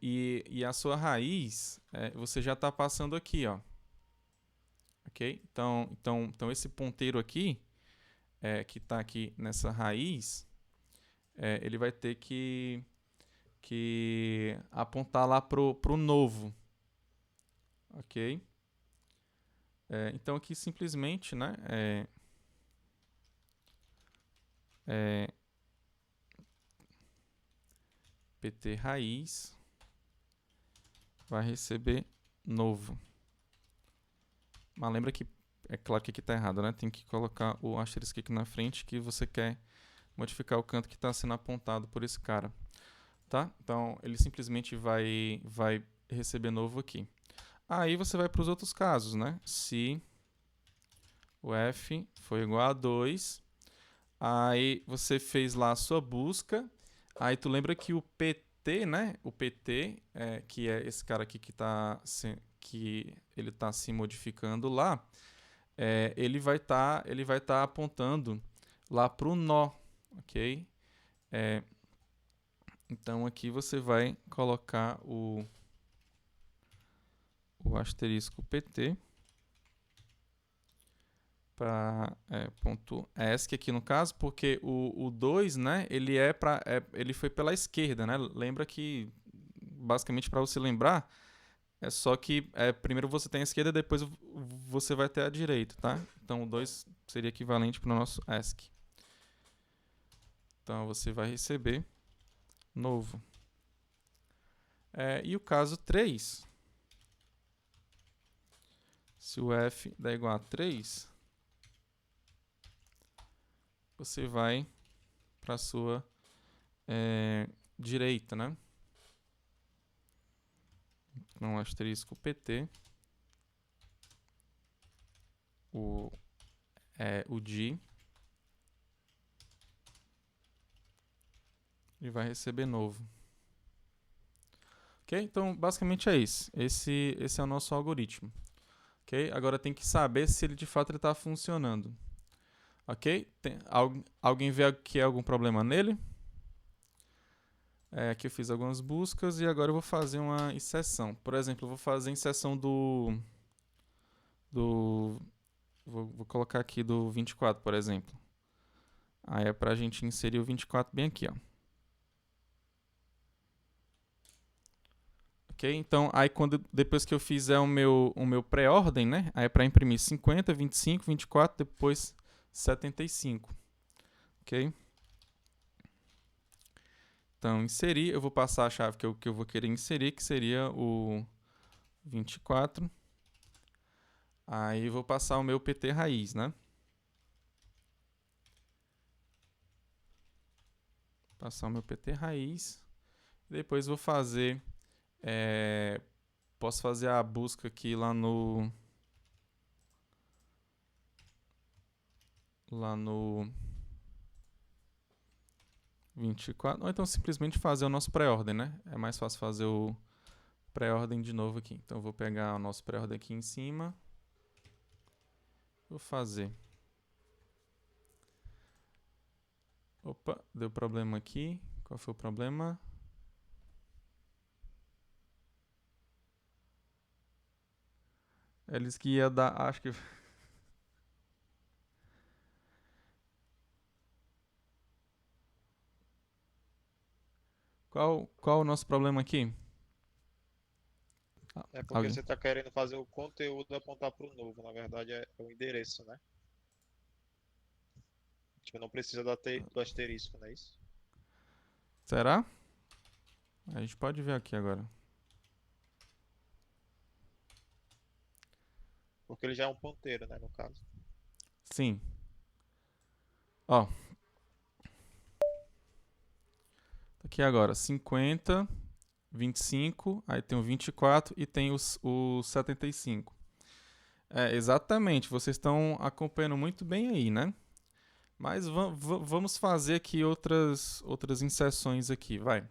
E a sua raiz, você já está passando aqui, ó. Ok? Então esse ponteiro aqui, que está aqui nessa raiz, ele vai ter que apontar lá pro novo. Ok? Então aqui simplesmente, né, pt raiz vai receber novo. Mas lembra que é claro que aqui está errado, né? Tem que colocar o asterisco aqui na frente que você quer modificar o canto que está sendo apontado por esse cara, tá? Então ele simplesmente vai receber novo aqui. Aí você vai para os outros casos, né? Se o f for igual a 2, aí você fez lá a sua busca, aí tu lembra que o pt, né? O pt, que é esse cara aqui que ele está se modificando lá, ele vai tá apontando lá para o nó, ok? Então aqui você vai colocar o asterisco pt para ponto ESC aqui no caso, porque o 2, né, ele foi pela esquerda, né? Lembra que, basicamente para você lembrar, É só que primeiro você tem a esquerda, depois você vai ter a direita, tá? Então o 2 seria equivalente para o nosso ASCII. Então você vai receber novo. E o caso 3, se o F der igual a 3, você vai para a sua direita, né? Então, asterisco PT, o D, e vai receber novo. Ok? Então, basicamente é isso. Esse é o nosso algoritmo. Ok? Agora tem que saber se ele de fato está funcionando. Ok? Alguém vê que há algum problema nele? Aqui eu fiz algumas buscas e agora eu vou fazer uma inserção. Por exemplo, eu vou fazer a inserção vou colocar aqui do 24, por exemplo. Aí é para a gente inserir o 24 bem aqui, ó. Ok? Então, aí depois que eu fizer o meu pré-ordem, né? Aí é para imprimir 50, 25, 24, depois 75. Ok? Então, inserir, eu vou passar a chave que eu vou querer inserir, que seria o 24. Aí vou passar o meu PT raiz, né? Passar o meu PT raiz. Depois vou fazer... posso fazer a busca aqui lá no 24. Ou então simplesmente fazer o nosso pré-ordem, né? É mais fácil fazer o pré-ordem de novo aqui. Então eu vou pegar o nosso pré-ordem aqui em cima. Vou fazer. Opa, deu problema aqui. Qual foi o problema? Eles que ia dar, acho que... Qual o nosso problema aqui? É porque Alguém? você está querendo fazer o conteúdo apontar para o novo. Na verdade, é o endereço, né? Tipo, não precisa do asterisco, não é isso? Será? A gente pode ver aqui agora. Porque ele já é um ponteiro, né, no caso. Sim. Ó. Aqui agora, 50, 25, aí tem o 24 e tem o 75. Exatamente, vocês estão acompanhando muito bem aí, né? Mas vamos fazer aqui outras inserções aqui, vai.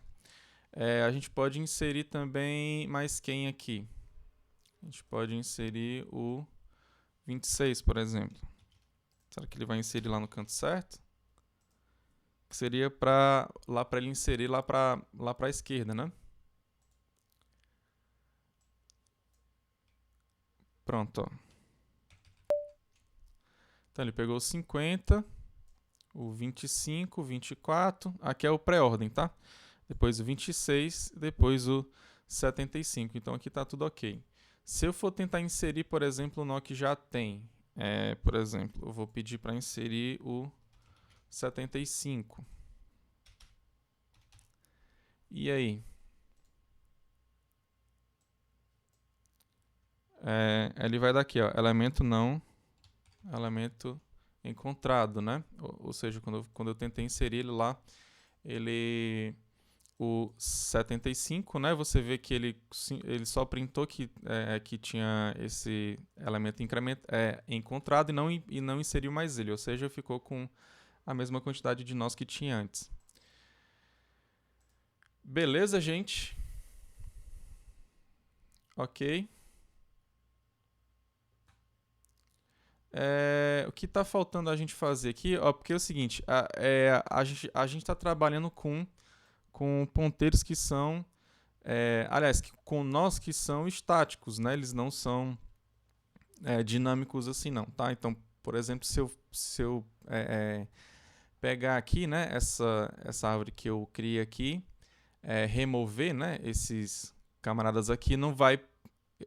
A gente pode inserir também mais quem aqui? A gente pode inserir o 26, por exemplo. Será que ele vai inserir lá no canto certo? Que seria para ele inserir lá para a esquerda, né? Pronto, ó. Então ele pegou o 50, o 25, o 24. Aqui é o pré-ordem, tá? Depois o 26, depois o 75. Então aqui está tudo ok. Se eu for tentar inserir, por exemplo, no que já tem, por exemplo, eu vou pedir para inserir o 75. E aí? Ele vai dar aqui, ó, elemento não, elemento encontrado, né? Ou seja, quando eu tentei inserir ele lá, o 75, né? Você vê que ele só printou que tinha esse elemento encontrado e não inseriu mais ele, ou seja, ficou com a mesma quantidade de nós que tinha antes. Beleza, gente? Ok. O que está faltando a gente fazer aqui, ó, porque é o seguinte, a gente está trabalhando com ponteiros que são, aliás, com nós que são estáticos, né? Eles não são dinâmicos assim não, tá? Então, por exemplo, se eu pegar aqui, né, essa árvore que eu criei aqui, remover, né, esses camaradas aqui, não vai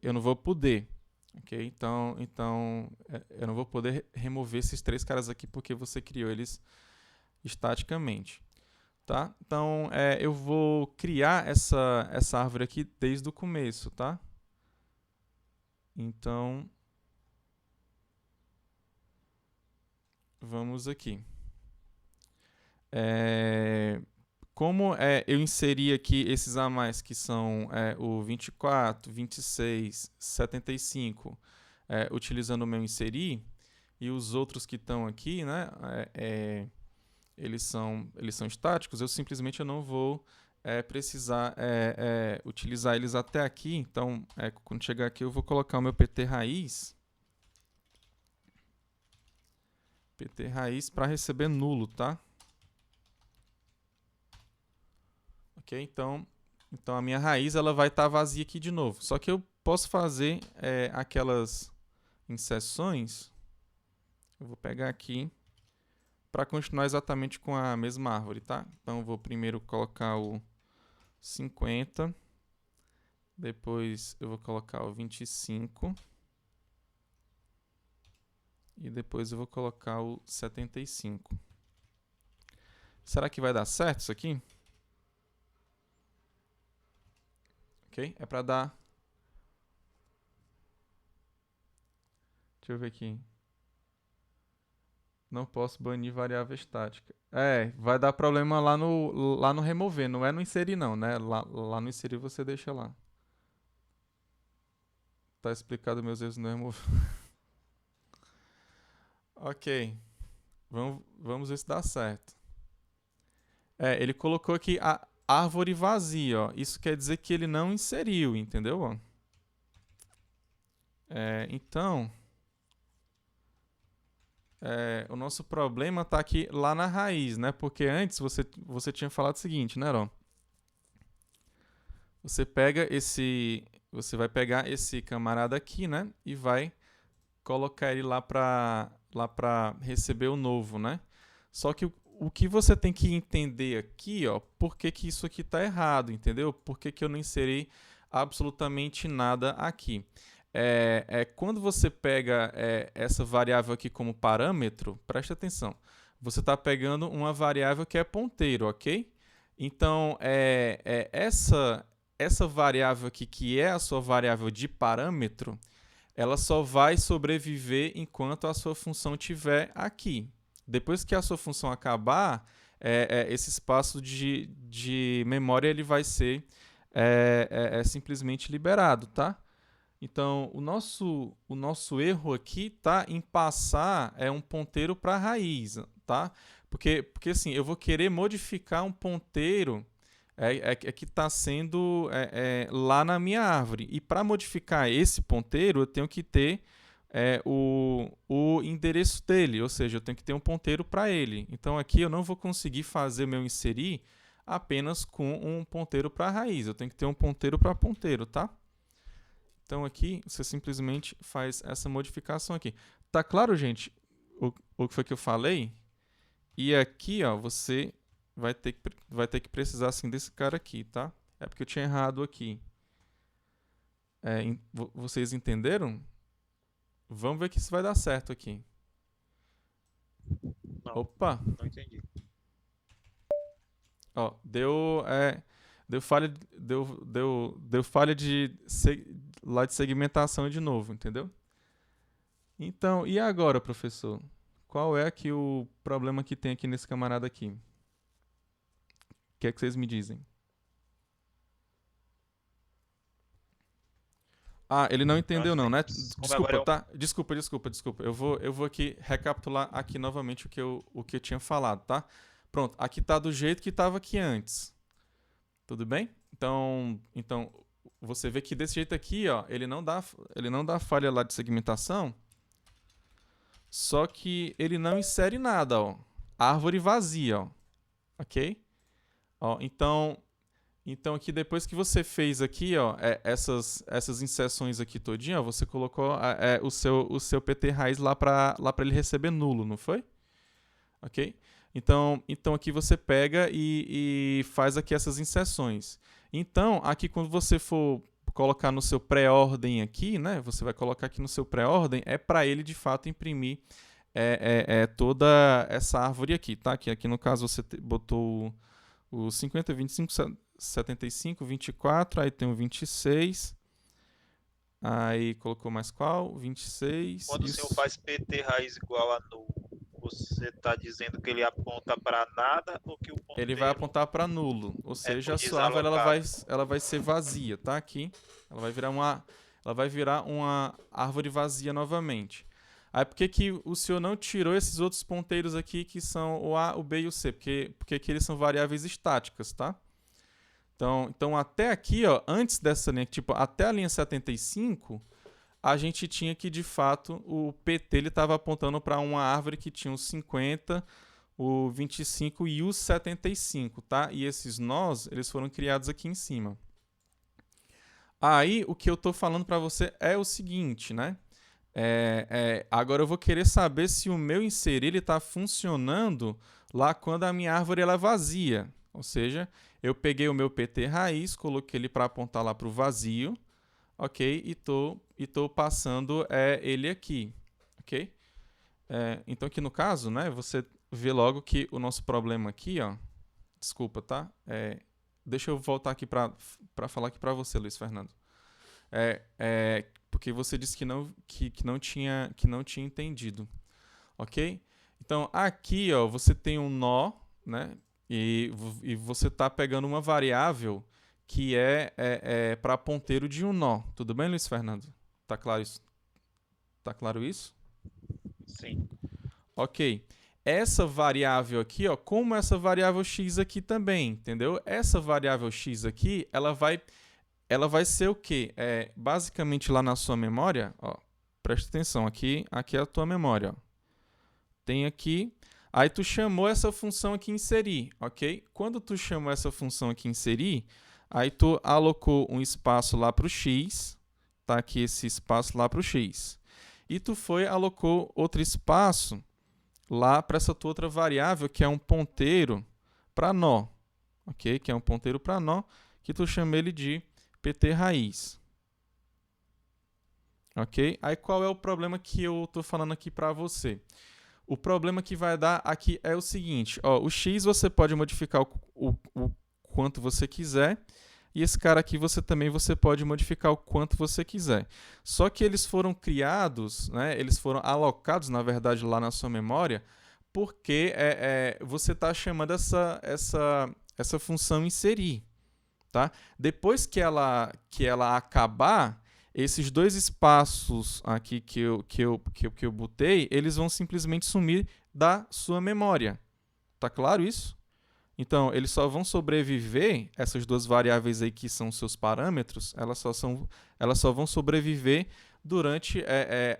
eu não vou poder. Ok? Então eu não vou poder remover esses 3 caras aqui porque você criou eles estaticamente. Tá? Então eu vou criar essa árvore aqui desde o começo. Tá? Então vamos aqui. Como eu inseri aqui esses a mais, que são o 24, 26, 75, utilizando o meu inserir, e os outros que estão aqui, né, eles são estáticos, eu simplesmente não vou precisar utilizar eles até aqui. Então, quando chegar aqui, eu vou colocar o meu PT raiz para receber nulo, tá? Ok? Então a minha raiz ela vai estar vazia aqui de novo. Só que eu posso fazer aquelas inserções. Eu vou pegar aqui para continuar exatamente com a mesma árvore, tá? Então eu vou primeiro colocar o 50, depois eu vou colocar o 25 e depois eu vou colocar o 75. Será que vai dar certo isso aqui? Ok? É para dar... Deixa eu ver aqui. Não posso banir variável estática. Vai dar problema lá no remover, não é no inserir não, né? Lá no inserir você deixa lá. Tá explicado meus erros no remover. Ok. Vamos ver se dá certo. Ele colocou aqui a árvore vazia, ó. Isso quer dizer que ele não inseriu, entendeu? Então... o nosso problema está aqui lá na raiz, né? Porque antes você tinha falado o seguinte, né, Heron? Você vai pegar esse camarada aqui, né? E vai colocar ele lá para receber o novo, né? Só que o que você tem que entender aqui, ó, por que isso aqui está errado, entendeu? Por que eu não inseri absolutamente nada aqui? Quando você pega essa variável aqui como parâmetro, preste atenção, você está pegando uma variável que é ponteiro, ok? Então, essa variável aqui, que é a sua variável de parâmetro, ela só vai sobreviver enquanto a sua função estiver aqui. Depois que a sua função acabar, esse espaço de memória ele vai ser simplesmente liberado, tá? Então, o nosso erro aqui está em passar um ponteiro para a raiz, tá? Porque assim, eu vou querer modificar um ponteiro que está sendo lá na minha árvore. E para modificar esse ponteiro, eu tenho que ter o endereço dele, ou seja, eu tenho que ter um ponteiro para ele. Então, aqui eu não vou conseguir fazer meu inserir apenas com um ponteiro para a raiz. Eu tenho que ter um ponteiro para ponteiro, tá? Então aqui você simplesmente faz essa modificação aqui. Tá claro, gente, o que foi que eu falei? E aqui, ó, você vai ter que precisar assim desse cara aqui, tá? É porque eu tinha errado aqui. Vocês entenderam? Vamos ver que isso vai dar certo aqui. Não, Opa! não entendi. Ó, deu falha, deu falha lá de segmentação de novo, entendeu? Então, e agora, professor? Qual é aqui o problema que tem aqui nesse camarada aqui? O que é que vocês me dizem? Ah, ele não entendeu não, né? Desculpa, tá? Desculpa. Eu vou aqui recapitular aqui novamente o que eu tinha falado, tá? Pronto, aqui tá do jeito que estava aqui antes. Tudo bem? Então, você vê que desse jeito aqui, ó, ele não dá falha lá de segmentação, só que ele não insere nada, ó. Árvore vazia, ó. Ok? Ó, então aqui depois que você fez aqui, ó, essas inserções aqui todinha, ó, você colocou o seu PT raiz lá para ele receber nulo, não foi? Ok? Então aqui você pega e faz aqui essas inserções. Então, aqui quando você for colocar no seu pré-ordem aqui, né? Você vai colocar aqui no seu pré-ordem, é para ele de fato imprimir toda essa árvore aqui, tá? Aqui no caso você botou o 50, 25, 75, 24, aí tem o 26, aí colocou mais qual? 26. Quando o senhor faz PT raiz igual a nulo, você está dizendo que ele aponta para nada ou que o ponteiro... Ele vai apontar para nulo, ou seja, a sua árvore ela vai ser vazia, tá? Aqui, ela vai virar uma árvore vazia novamente. Aí por que o senhor não tirou esses outros ponteiros aqui que são o A, o B e o C? Porque aqui eles são variáveis estáticas, tá? Então até aqui, ó, antes dessa linha, tipo, até a linha 75, a gente tinha que, de fato, o PT ele estava apontando para uma árvore que tinha o 50, o 25 e o 75, tá? E esses nós, eles foram criados aqui em cima. Aí, o que eu estou falando para você é o seguinte, né? Agora eu vou querer saber se o meu inserir está funcionando lá quando a minha árvore ela é vazia. Ou seja, eu peguei o meu PT raiz, coloquei ele para apontar lá para o vazio, ok? E tô passando ele aqui, ok? Então aqui no caso, né, você vê logo que o nosso problema aqui, ó, desculpa, tá? Deixa eu voltar aqui para falar aqui para você, Luiz Fernando. Porque você disse que não tinha entendido, ok? Então aqui, ó, você tem um nó, né? E você está pegando uma variável que para ponteiro de um nó. Tudo bem, Luiz Fernando? Tá claro isso? Tá claro isso? Sim. Ok. Essa variável aqui, ó, como essa variável x aqui também, entendeu? Essa variável x aqui, ela vai ser o quê? Basicamente lá na sua memória, ó, presta atenção, aqui é a tua memória, ó. Tem aqui, aí tu chamou essa função aqui inserir, ok? Quando tu chamou essa função aqui inserir, aí tu alocou um espaço lá para o x, tá aqui esse espaço lá para o x. E tu alocou outro espaço lá para essa tua outra variável, que é um ponteiro para nó, ok? Que é um ponteiro para nó, que tu chama ele de PT raiz. Ok? Aí qual é o problema que eu estou falando aqui para você? O problema que vai dar aqui é o seguinte, ó, o x você pode modificar o quanto você quiser, e esse cara aqui você pode modificar o quanto você quiser. Só que eles foram criados, né, eles foram alocados, na verdade, lá na sua memória, porque você está chamando essa função inserir. Tá? Depois que ela acabar, esses dois espaços aqui que eu botei, eles vão simplesmente sumir da sua memória. Tá claro isso? Então, eles só vão sobreviver, essas duas variáveis aí que são seus parâmetros, elas só vão sobreviver durante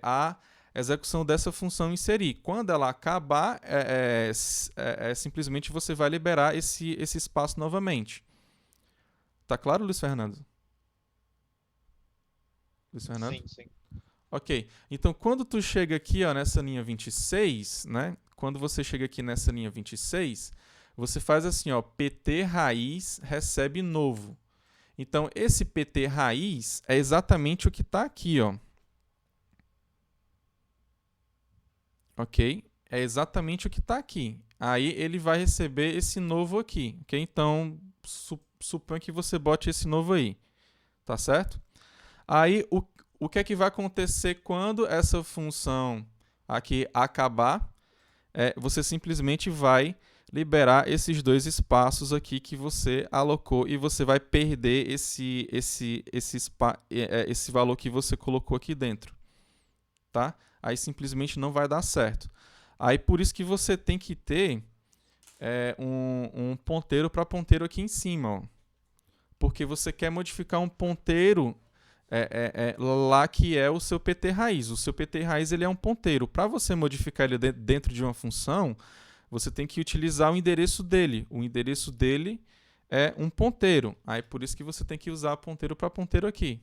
a execução dessa função inserir. Quando ela acabar, simplesmente você vai liberar esse espaço novamente. Tá claro, Luiz Fernando? Luiz Fernando? Sim, sim. Ok. Então, quando tu chega aqui, ó, nessa linha 26, né? Quando você chega aqui nessa linha 26, você faz assim, ó, PT raiz recebe novo. Então, esse PT raiz é exatamente o que está aqui, ó. Ok? É exatamente o que está aqui. Aí, ele vai receber esse novo aqui, ok? Então, suponha que você bote esse novo aí, tá certo? Aí, o que é que vai acontecer quando essa função aqui acabar? Você simplesmente vai liberar esses dois espaços aqui que você alocou e você vai perder esse valor que você colocou aqui dentro, tá? Aí simplesmente não vai dar certo. Aí por isso que você tem que ter um ponteiro para ponteiro aqui em cima, ó. Porque você quer modificar um ponteiro lá que é o seu PT raiz. O seu PT raiz ele é um ponteiro. Para você modificar ele dentro de uma função, você tem que utilizar o endereço dele. O endereço dele é um ponteiro. Aí por isso que você tem que usar ponteiro para ponteiro aqui.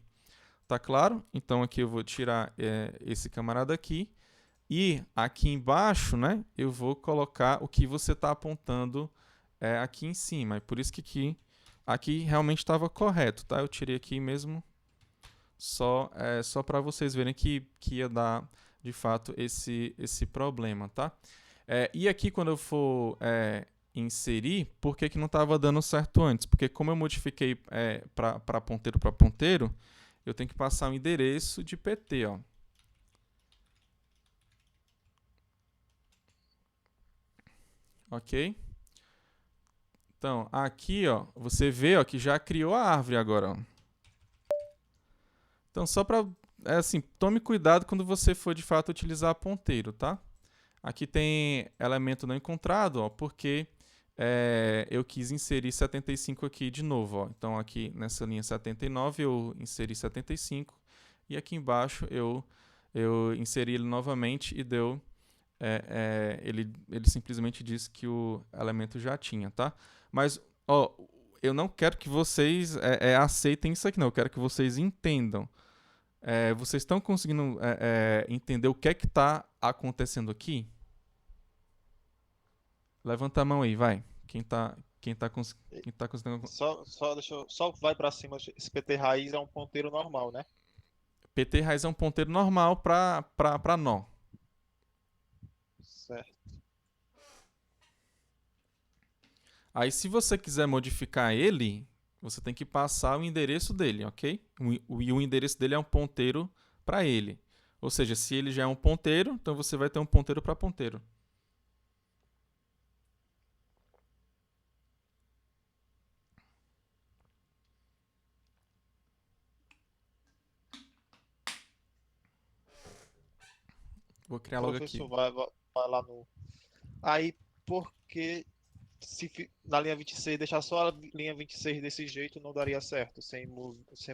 Tá claro? Então aqui eu vou tirar esse camarada aqui. E aqui embaixo, né, eu vou colocar o que você está apontando aqui em cima. É por isso que aqui realmente estava correto, tá? Eu tirei aqui mesmo Só para vocês verem que ia dar, de fato, esse problema, tá? E aqui, quando eu for inserir, por que não estava dando certo antes? Porque como eu modifiquei para ponteiro, eu tenho que passar o endereço de PT, ó. Ok? Então, aqui, ó, você vê, ó, que já criou a árvore agora, ó. Então, só para, assim, tome cuidado quando você for, de fato, utilizar ponteiro, tá? Aqui tem elemento não encontrado, ó, porque eu quis inserir 75 aqui de novo, ó. Então, aqui nessa linha 79, eu inseri 75. E aqui embaixo, eu inseri ele novamente e deu... ele simplesmente disse que o elemento já tinha, tá? Mas, ó, eu não quero que vocês aceitem isso aqui, não. Eu quero que vocês entendam. Vocês estão conseguindo entender o que é que está acontecendo aqui? Levanta a mão aí, vai. Quem tá conseguindo... Só vai para cima. Esse PT raiz é um ponteiro normal, né? PT raiz é um ponteiro normal para nó. Certo. Aí, se você quiser modificar ele, você tem que passar o endereço dele, ok? E o endereço dele é um ponteiro para ele. Ou seja, se ele já é um ponteiro, então você vai ter um ponteiro para ponteiro. Vou criar logo aqui. Professor, vai lá no. Aí, porque se na linha 26 deixar só a linha 26 desse jeito, não daria certo, sem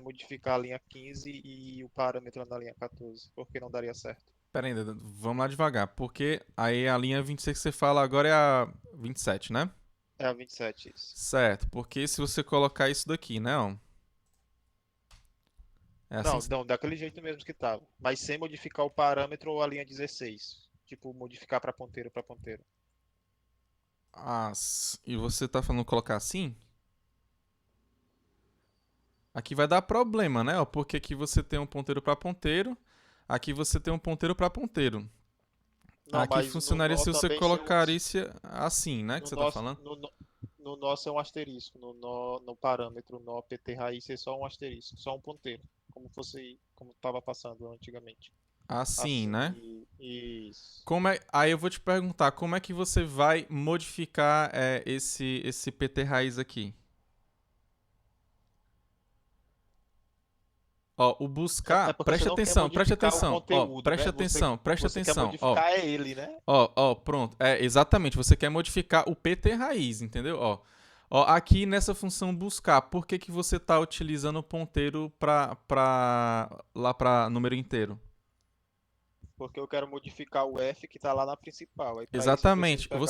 modificar a linha 15 e o parâmetro na linha 14, porque não daria certo. Pera aí, vamos lá devagar, porque aí a linha 26 que você fala agora é a 27, né? É a 27, isso. Certo, porque se você colocar isso daqui, né? Ó, assim, Não, daquele jeito mesmo que tava, mas sem modificar o parâmetro ou a linha 16. Tipo, modificar para ponteiro para ponteiro. e você tá falando colocar assim? Aqui vai dar problema, né? Ó, porque aqui você tem um ponteiro para ponteiro, aqui você tem um ponteiro para ponteiro. Não, Aqui mas no funcionaria nó se você também colocar isso assim, né? Que no você tá nosso, falando? no nosso é um asterisco, no parâmetro, nó PT raiz é só um asterisco, só um ponteiro, como estava passando antigamente. Assim, Assim, né? isso. Aí eu vou te perguntar, como é que você vai modificar esse PT raiz aqui? Ó, o buscar, É porque você preste não quer atenção, preste modificar o atenção, ó, conteúdo, preste né? atenção, preste Você quer atenção, ó. modificar é ele, né? Ó, pronto. Exatamente, você quer modificar o PT raiz, entendeu? Ó, aqui nessa função buscar, por que você está utilizando o ponteiro lá para número inteiro? Porque eu quero modificar o F que está lá na principal. Aí para isso eu preciso Exatamente. pegar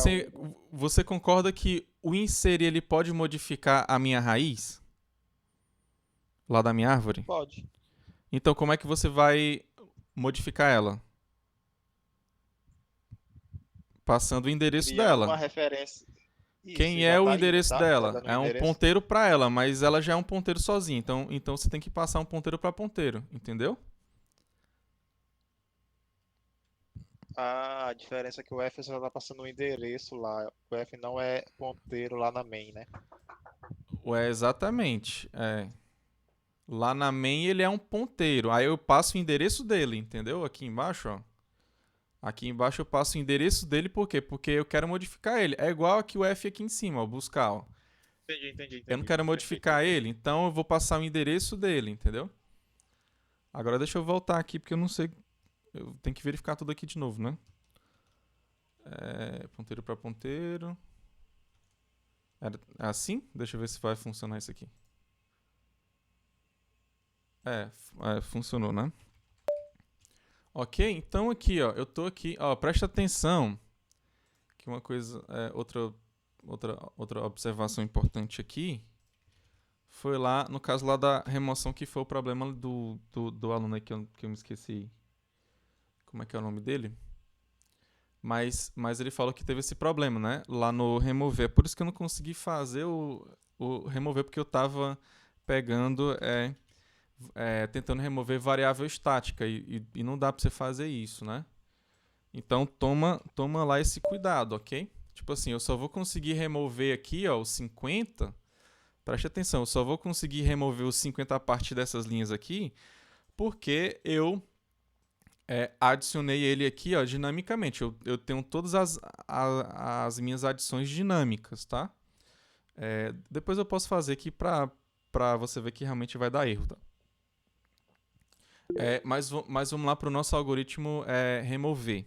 Você concorda que o inserir ele pode modificar a minha raiz? Lá da minha árvore? Pode. Então, como é que você vai modificar ela? Passando o endereço Criando uma dela. referência. Isso, Quem já é o tá aí, não endereço tá? Tá dela? dando o É um endereço. ponteiro para ela, mas ela já é um ponteiro sozinha. Então você tem que passar um ponteiro para ponteiro, entendeu? Ah, a diferença é que o F só tá passando o endereço lá. O F não é ponteiro lá na main, né? Exatamente. Lá na main ele é um ponteiro. Aí eu passo o endereço dele, entendeu? Aqui embaixo, ó. Aqui embaixo eu passo o endereço dele, por quê? Porque eu quero modificar ele. É igual aqui o F aqui em cima, ó, buscar, ó. Entendi. Eu não quero modificar Perfeito. ele, então eu vou passar o endereço dele, entendeu? Agora deixa eu voltar aqui, porque eu não sei. Eu tenho que verificar tudo aqui de novo, né? Ponteiro para ponteiro. Era assim? Deixa eu ver se vai funcionar isso aqui. Funcionou, né? Ok, então aqui, ó, eu tô aqui, ó, presta atenção. Que uma coisa, outra observação importante aqui foi lá, no caso lá da remoção, que foi o problema do aluno aí que eu me esqueci. Como é que é o nome dele? Mas ele falou que teve esse problema, né? Lá no remover. Por isso que eu não consegui fazer o remover, porque eu tava pegando tentando remover variável estática e não dá para você fazer isso, né? Então toma lá esse cuidado, ok? Tipo assim, eu só vou conseguir remover aqui, ó, os 50. Preste atenção, eu só vou conseguir remover os 50 a partir dessas linhas aqui porque eu adicionei ele aqui, ó, dinamicamente. Eu tenho todas as minhas adições dinâmicas, tá? Depois eu posso fazer aqui para você ver que realmente vai dar erro, tá? Mas vamos lá para o nosso algoritmo remover.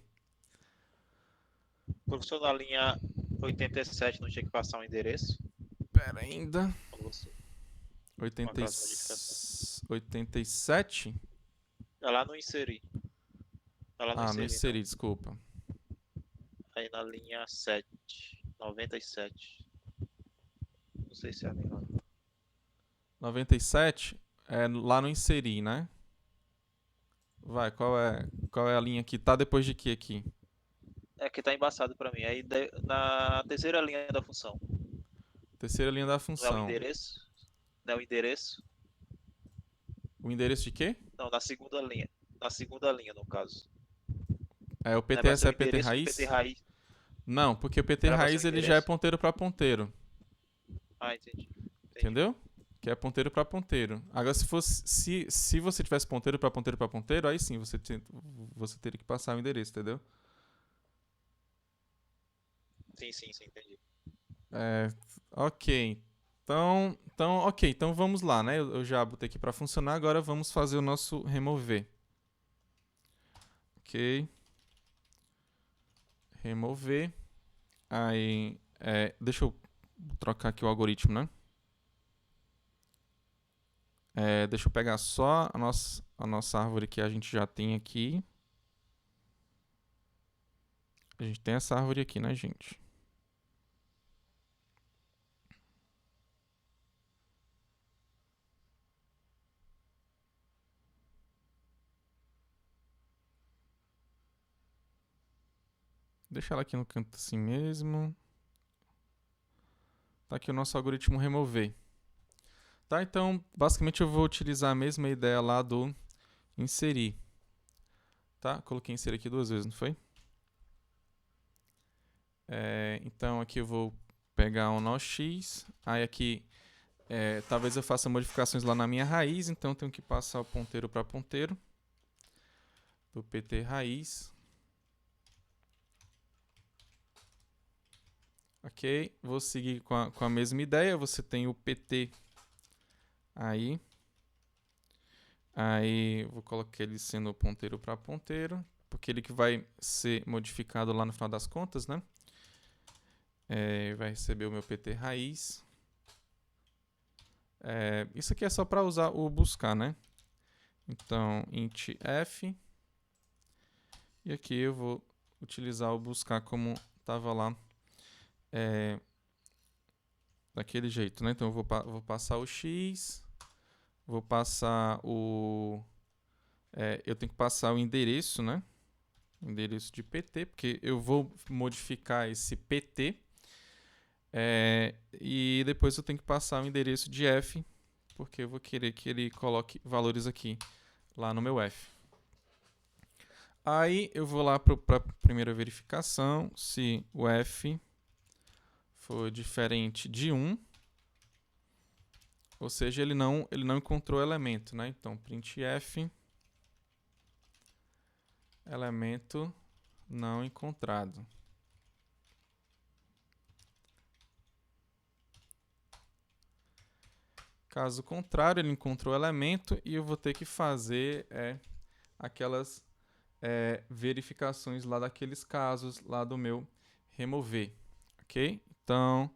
Professor, na linha 87 não tinha que passar um endereço? Pera ainda. Quando você... 80, Com aquelas modificações. 87? É lá no inserir. É lá no Ah, não inserir, inseri, não. desculpa. Aí na linha 7. 97. Não sei se é a mesma. 97 lá no inserir, né? Vai, qual é a linha que tá depois de que aqui? É que tá embaçado pra mim. Aí na terceira linha da função. Terceira linha da Não é o função. endereço? Não é o endereço? O endereço de quê? Não, na segunda linha. Na segunda linha, no caso. O Não é pra PTS ser o é PT endereço do PT raiz? raiz. Não, porque o PT Era pra ser o raiz ele já é endereço? ponteiro para ponteiro. Ah, entendi. Entendi. Entendeu? Que é ponteiro para ponteiro. Agora, se você tivesse ponteiro para ponteiro para ponteiro, aí sim você teria que passar o endereço, entendeu? Sim, entendi. Ok. Ok. Então vamos lá, né? Eu já botei aqui para funcionar. Agora vamos fazer o nosso remover. Ok. Remover. Aí, deixa eu trocar aqui o algoritmo, né? Deixa eu pegar só a nossa árvore que a gente já tem aqui. A gente tem essa árvore aqui, né, gente? Deixa ela aqui no canto assim mesmo. Tá aqui o nosso algoritmo remover. Tá, então, basicamente eu vou utilizar a mesma ideia lá do inserir. Tá? Coloquei inserir aqui 2 vezes, não foi? Então aqui eu vou pegar um nó X. Aí aqui, talvez eu faça modificações lá na minha raiz. Então eu tenho que passar o ponteiro para ponteiro. Do PT raiz. Ok, vou seguir com a mesma ideia. Você tem o PT aí. Aí vou colocar ele sendo ponteiro para ponteiro, porque ele que vai ser modificado lá no final das contas, né? Vai receber o meu PT raiz. Isso aqui é só para usar o buscar, né? Então, int f. E aqui eu vou utilizar o buscar como estava lá. Daquele jeito, né? Então eu vou passar o x. Vou passar o... eu tenho que passar o endereço, né? Endereço de PT, porque eu vou modificar esse PT. E depois eu tenho que passar o endereço de f, porque eu vou querer que ele coloque valores aqui, lá no meu f. Aí eu vou lá para a primeira verificação, se o f for diferente de 1, ou seja, ele não encontrou elemento, né? Então, printf, elemento não encontrado. Caso contrário, ele encontrou o elemento e eu vou ter que fazer aquelas verificações lá daqueles casos lá do meu remover, ok? Então,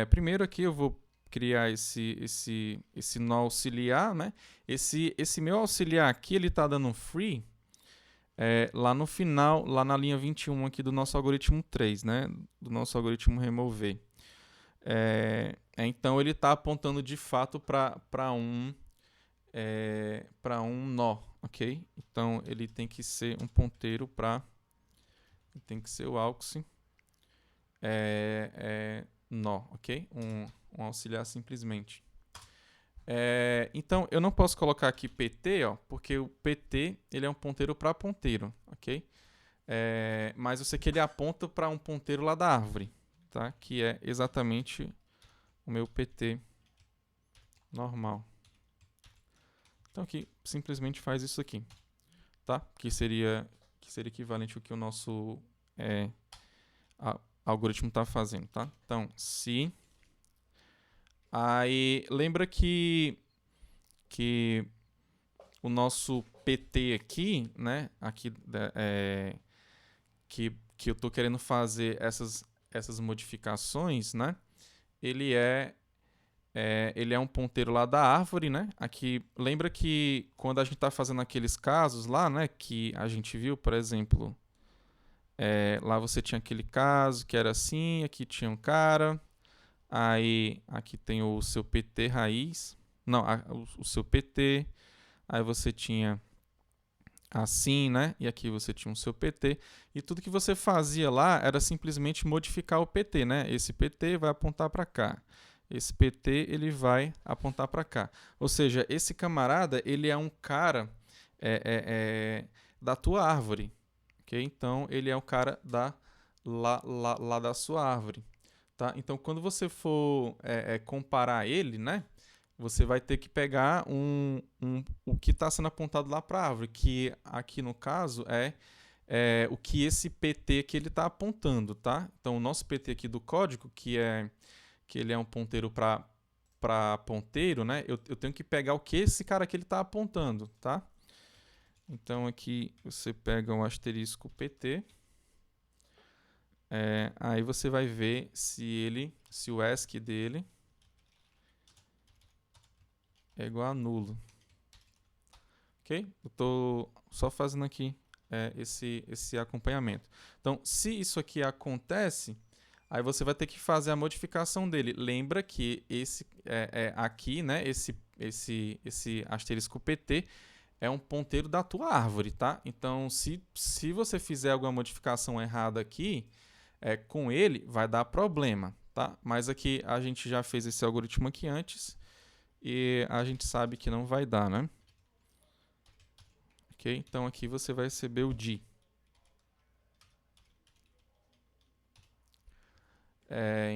primeiro aqui eu vou criar esse nó auxiliar, né? Esse meu auxiliar aqui, ele está dando um free lá no final, lá na linha 21 aqui do nosso algoritmo 3, né? Do nosso algoritmo remover. Então, ele está apontando de fato para um nó, ok? Então, ele tem que ser um ponteiro para... Tem que ser o aux nó, ok? Um auxiliar simplesmente. Então, eu não posso colocar aqui PT, ó, porque o PT ele é um ponteiro para ponteiro, ok? Mas eu sei que ele aponta para um ponteiro lá da árvore, tá? Que é exatamente o meu PT normal. Então aqui simplesmente faz isso aqui, tá? Que seria equivalente ao que o nosso algoritmo está fazendo, tá? Então, se aí lembra que o nosso PT aqui, né? Aqui que eu estou querendo fazer essas modificações, né? Ele é um ponteiro lá da árvore, né? Aqui, lembra que quando a gente está fazendo aqueles casos lá, né? Que a gente viu, por exemplo, lá você tinha aquele caso que era assim, aqui tinha um cara, aí aqui tem o seu PT raiz, não, o seu PT, aí você tinha assim, né? E aqui você tinha o seu PT, e tudo que você fazia lá era simplesmente modificar o PT, né? Esse PT vai apontar para cá. Esse PT ele vai apontar para cá. Ou seja, esse camarada ele é um cara da tua árvore, ok? Então ele é o cara lá da sua árvore, tá? Então quando você for comparar ele, né? Você vai ter que pegar o que está sendo apontado lá para a árvore, que aqui no caso é o que esse PT que ele está apontando, tá? Então o nosso PT aqui do código, que ele é um ponteiro para ponteiro, né? Eu tenho que pegar o que esse cara aqui está apontando, tá? Então aqui você pega o asterisco PT, aí você vai ver se o ESC dele é igual a nulo. Ok? Eu estou só fazendo aqui esse acompanhamento. Então, se isso aqui acontece, aí você vai ter que fazer a modificação dele. Lembra que aqui, né, esse asterisco PT é um ponteiro da tua árvore, tá? Então, se você fizer alguma modificação errada aqui, com ele vai dar problema, tá? Mas aqui a gente já fez esse algoritmo aqui antes e a gente sabe que não vai dar, né? Ok? Então aqui você vai receber o D.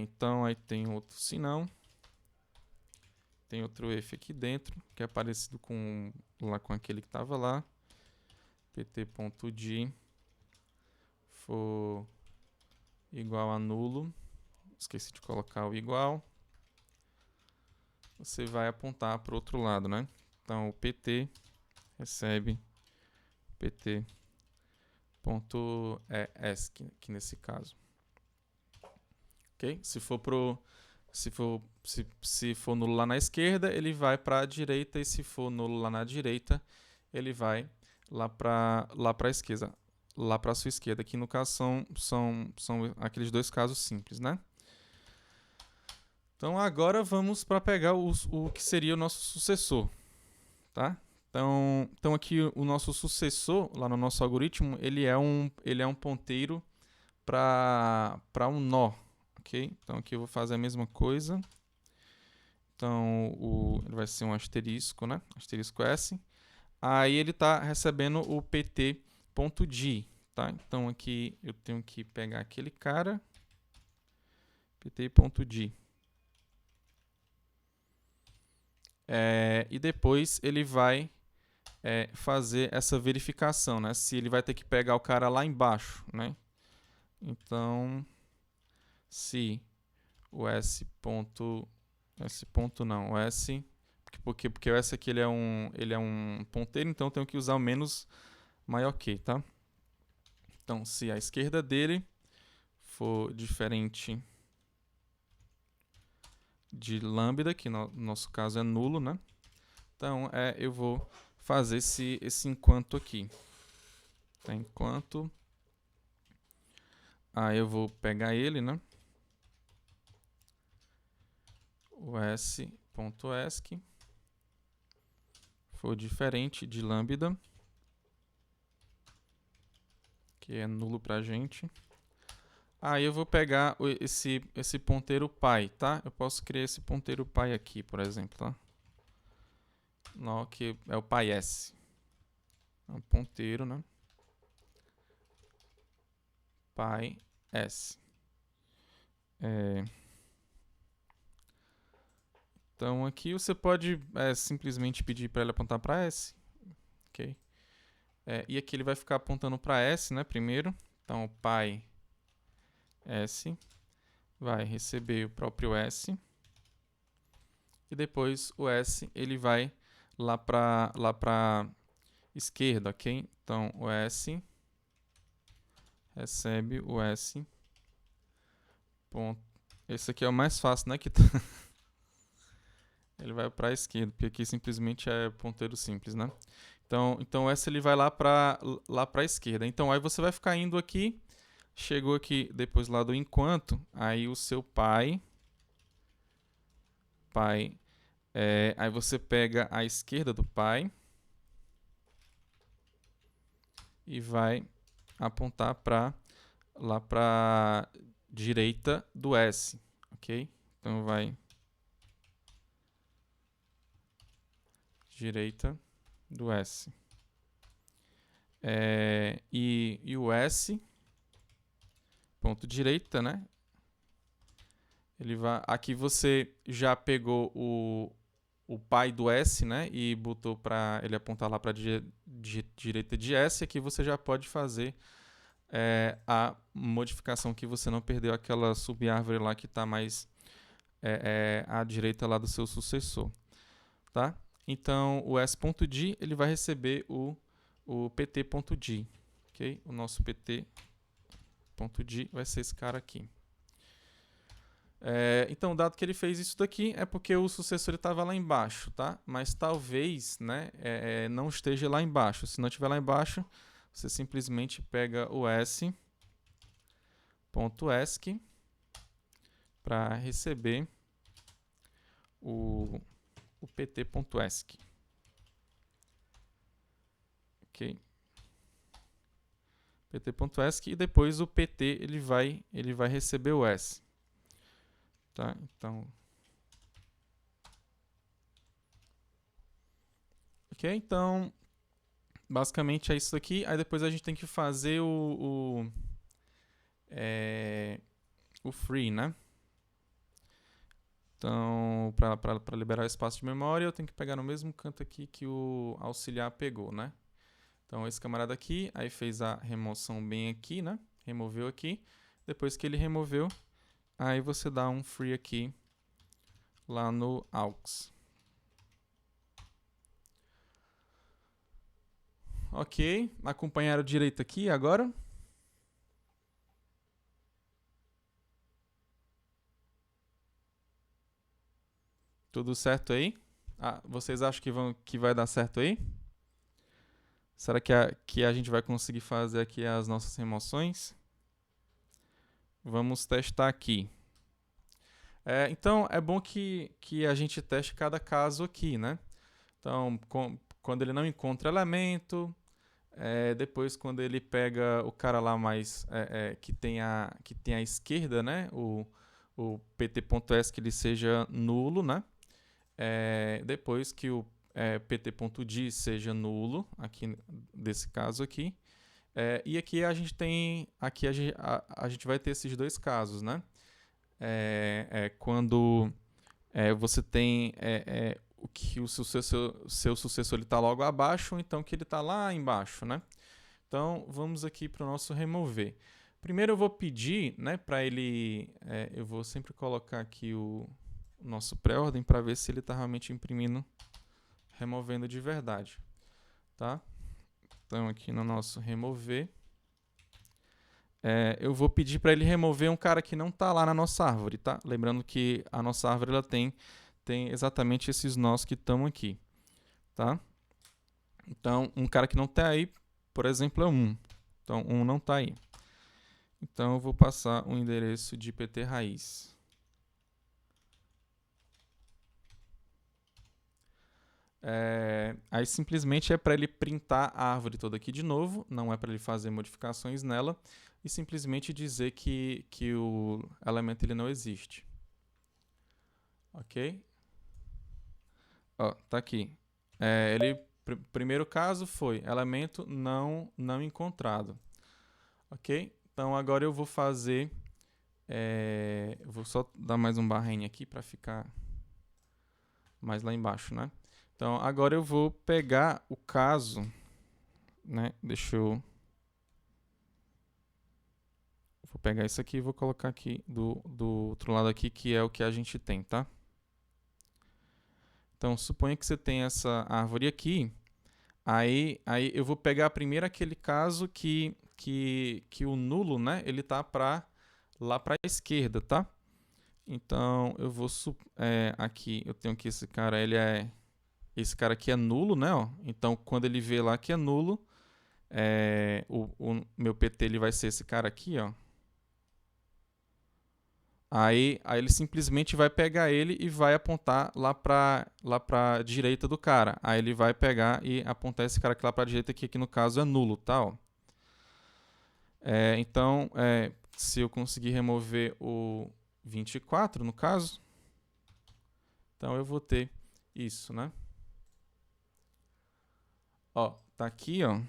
Então aí tem outro sinão. Tem outro if aqui dentro, que é parecido com aquele que estava lá. pt.d for igual a nulo. Esqueci de colocar o igual. Você vai apontar para o outro lado, né? Então o pt recebe pt.esc aqui nesse caso. Ok? Se for nulo lá na esquerda, ele vai para a direita, e se for nulo lá na direita, ele vai lá para a esquerda, lá para a sua esquerda. Aqui no caso são aqueles dois casos simples, né? Então agora vamos para pegar o que seria o nosso sucessor, tá? Então aqui o nosso sucessor lá no nosso algoritmo, ele é um ponteiro para um nó, ok? Então aqui eu vou fazer a mesma coisa. Então ele vai ser um asterisco, né? Asterisco S. Aí ele está recebendo o pt.d, tá? Então aqui eu tenho que pegar aquele cara, pt.d. E depois ele vai fazer essa verificação, né? Se ele vai ter que pegar o cara lá embaixo, né? Então, se o S não, o S, porque o S aqui ele é um ponteiro, então eu tenho que usar o menos maior que, tá? Então, se a esquerda dele for diferente de lambda, que no nosso caso é nulo, né? Então, eu vou fazer esse enquanto aqui. Tá? Enquanto. Aí eu vou pegar ele, né? O s.esc for diferente de lambda, que é nulo pra gente. Aí eu vou pegar esse ponteiro pi, tá? Eu posso criar esse ponteiro pi aqui, por exemplo, tá? nó que é o pai S. É um ponteiro, né? Pai S. Então aqui você pode simplesmente pedir para ele apontar para S. Ok? E aqui ele vai ficar apontando para S, né? Primeiro. Então o pai S vai receber o próprio S. E depois o S ele vai lá para esquerda, ok? Então o S recebe o S. Ponto. Esse aqui é o mais fácil, né? Que ele vai para a esquerda, porque aqui simplesmente é ponteiro simples, né? Então o S ele vai lá para a esquerda. Então aí você vai ficar indo aqui, chegou aqui depois lá do enquanto, aí o seu pai, aí você pega a esquerda do pai e vai apontar para lá para direita do S, ok? Então vai direita do S. E o S, ponto direita, né? Ele vai, aqui você já pegou o pai do S, né? E botou para ele apontar lá para direita de S. Aqui você já pode fazer a modificação que você não perdeu aquela subárvore lá que está mais à direita lá do seu sucessor, tá? Então o S.D ele vai receber o PT.D, ok? O nosso PT.D vai ser esse cara aqui. Então, dado que ele fez isso daqui, é porque o sucessor estava lá embaixo, tá? Mas talvez, né, não esteja lá embaixo. Se não estiver lá embaixo, você simplesmente pega o S.ESC para receber o PT.ESC. Ok? PT.ESC e depois o PT ele vai receber o S. Tá? Então, ok? Então, basicamente é isso aqui. Aí depois a gente tem que fazer o free, né? Então, para liberar o espaço de memória, eu tenho que pegar no mesmo canto aqui que o auxiliar pegou, né? Então, esse camarada aqui, aí fez a remoção bem aqui, né? Removeu aqui. Depois que ele removeu, aí você dá um free aqui lá no aux. Ok, acompanharam direito aqui agora? Tudo certo aí? Vocês acham que vai dar certo aí? Será que a gente vai conseguir fazer aqui as nossas remoções? Vamos testar aqui. Então, é bom que a gente teste cada caso aqui, né? Então, quando ele não encontra elemento, depois quando ele pega o cara lá mais que tem a esquerda, né? O pt.s que ele seja nulo, né? Depois que o pt.d seja nulo, aqui desse caso aqui. E aqui a gente tem, aqui a gente vai ter esses dois casos, né? Quando você tem o que o seu sucessor está logo abaixo, ou então que ele está lá embaixo, né? Então vamos aqui para o nosso remover. Primeiro eu vou pedir, né, para ele, eu vou sempre colocar aqui o nosso pré-ordem para ver se ele está realmente imprimindo, removendo de verdade, tá? Então aqui no nosso remover, eu vou pedir para ele remover um cara que não está lá na nossa árvore, tá? Lembrando que a nossa árvore ela tem exatamente esses nós que estão aqui, tá? Então um cara que não está aí, por exemplo, é 1. Então 1 não está aí. Então eu vou passar o endereço de pt raiz. Aí simplesmente é para ele printar a árvore toda aqui de novo, não é para ele fazer modificações nela, e simplesmente dizer que o elemento ele não existe. Ok? Ó, tá aqui. Primeiro caso foi elemento não encontrado. Ok? Então agora eu vou fazer... vou só dar mais um barrinho aqui para ficar mais lá embaixo, né? Então agora eu vou pegar o caso, né? Vou pegar isso aqui e vou colocar aqui do outro lado aqui, que é o que a gente tem, tá? Então, suponha que você tem essa árvore aqui. Aí eu vou pegar primeiro aquele caso que o nulo, né? Ele tá lá para a esquerda, tá? Então, eu vou... aqui, eu tenho que esse cara, esse cara aqui é nulo, né? Ó. Então, quando ele vê lá que é nulo, o meu PT ele vai ser esse cara aqui, ó. Aí ele simplesmente vai pegar ele e vai apontar lá para direita do cara. Aí ele vai pegar e apontar esse cara aqui lá para direita, que aqui no caso é nulo, tá? Ó. Então, se eu conseguir remover o 24, no caso, então eu vou ter isso, né? Ó, tá aqui, ó.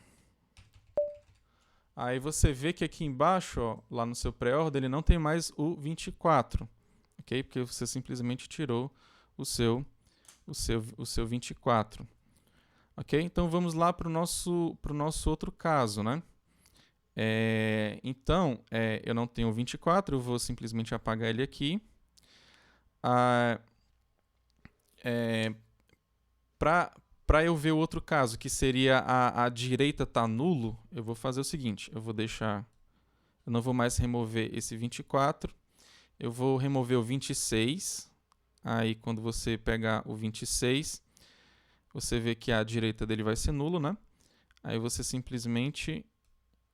Aí você vê que aqui embaixo, ó, lá no seu pré-ordem, ele não tem mais o 24, ok? Porque você simplesmente tirou o seu 24, ok? Então vamos lá para o nosso outro caso, né? Então, eu não tenho o 24, eu vou simplesmente apagar ele aqui. Para eu ver o outro caso, que seria a direita tá nulo, eu vou fazer o seguinte, eu não vou mais remover esse 24, eu vou remover o 26, aí quando você pegar o 26, você vê que a direita dele vai ser nulo, né? Aí você simplesmente,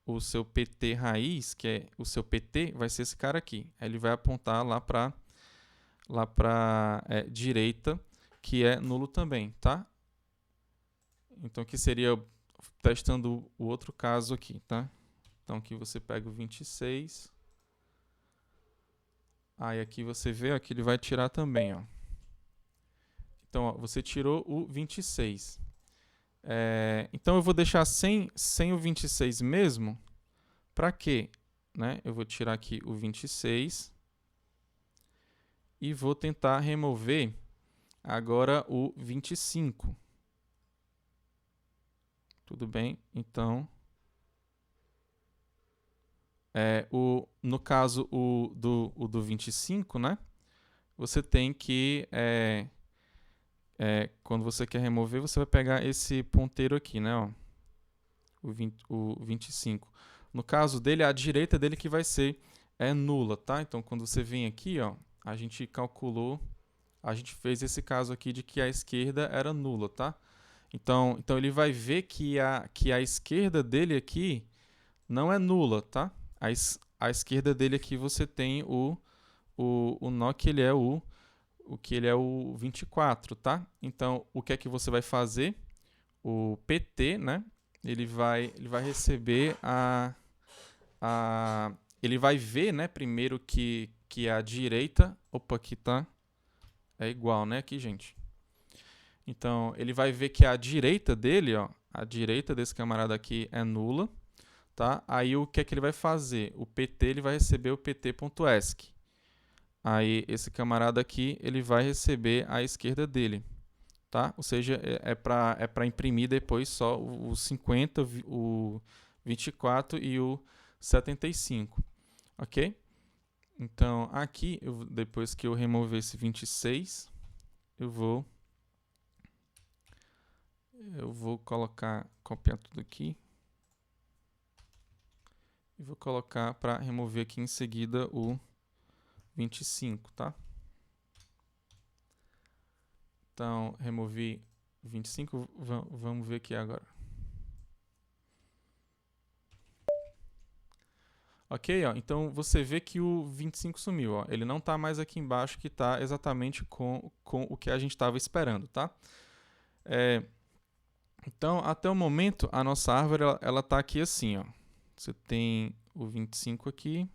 o seu PT raiz, que é o seu PT, vai ser esse cara aqui. Aí ele vai apontar lá para direita, que é nulo também, tá? Então aqui seria testando o outro caso aqui, tá? Então aqui você pega o 26. Aí aqui você vê ó, que ele vai tirar também, ó. Então ó, você tirou o 26. Então eu vou deixar sem o 26 mesmo. Para quê? Né? Eu vou tirar aqui o 26 e vou tentar remover agora o 25. Tudo bem? Então, no caso o do 25, né? Você tem que, quando você quer remover, você vai pegar esse ponteiro aqui, né? Ó, o 25. No caso dele, a direita dele que vai ser nula, tá? Então, quando você vem aqui, ó, a gente calculou, a gente fez esse caso aqui de que a esquerda era nula, tá? Então ele vai ver que a esquerda dele aqui não é nula, tá? A esquerda dele aqui você tem o nó que ele é o que ele é o 24, tá? Então, o que é que você vai fazer? O PT, né? Ele vai receber ele vai ver, né, primeiro que a direita, opa, aqui tá é igual, né, aqui, gente. Então, ele vai ver que a direita dele, ó, a direita desse camarada aqui é nula, tá? Aí o que é que ele vai fazer? O PT ele vai receber o pt.esc. Aí esse camarada aqui ele vai receber a esquerda dele, tá? Ou seja, é para imprimir depois só o 50, o 24 e o 75, ok? Então aqui, depois que eu remover esse 26, eu vou copiar tudo aqui e vou colocar para remover aqui em seguida o 25, tá? Então, removi 25, vamos ver aqui agora. Ok, ó, então você vê que o 25 sumiu, ó. Ele não está mais aqui embaixo, que está exatamente com o que a gente estava esperando, tá? Então, até o momento, a nossa árvore ela está aqui assim, ó. Você tem o 25 aqui.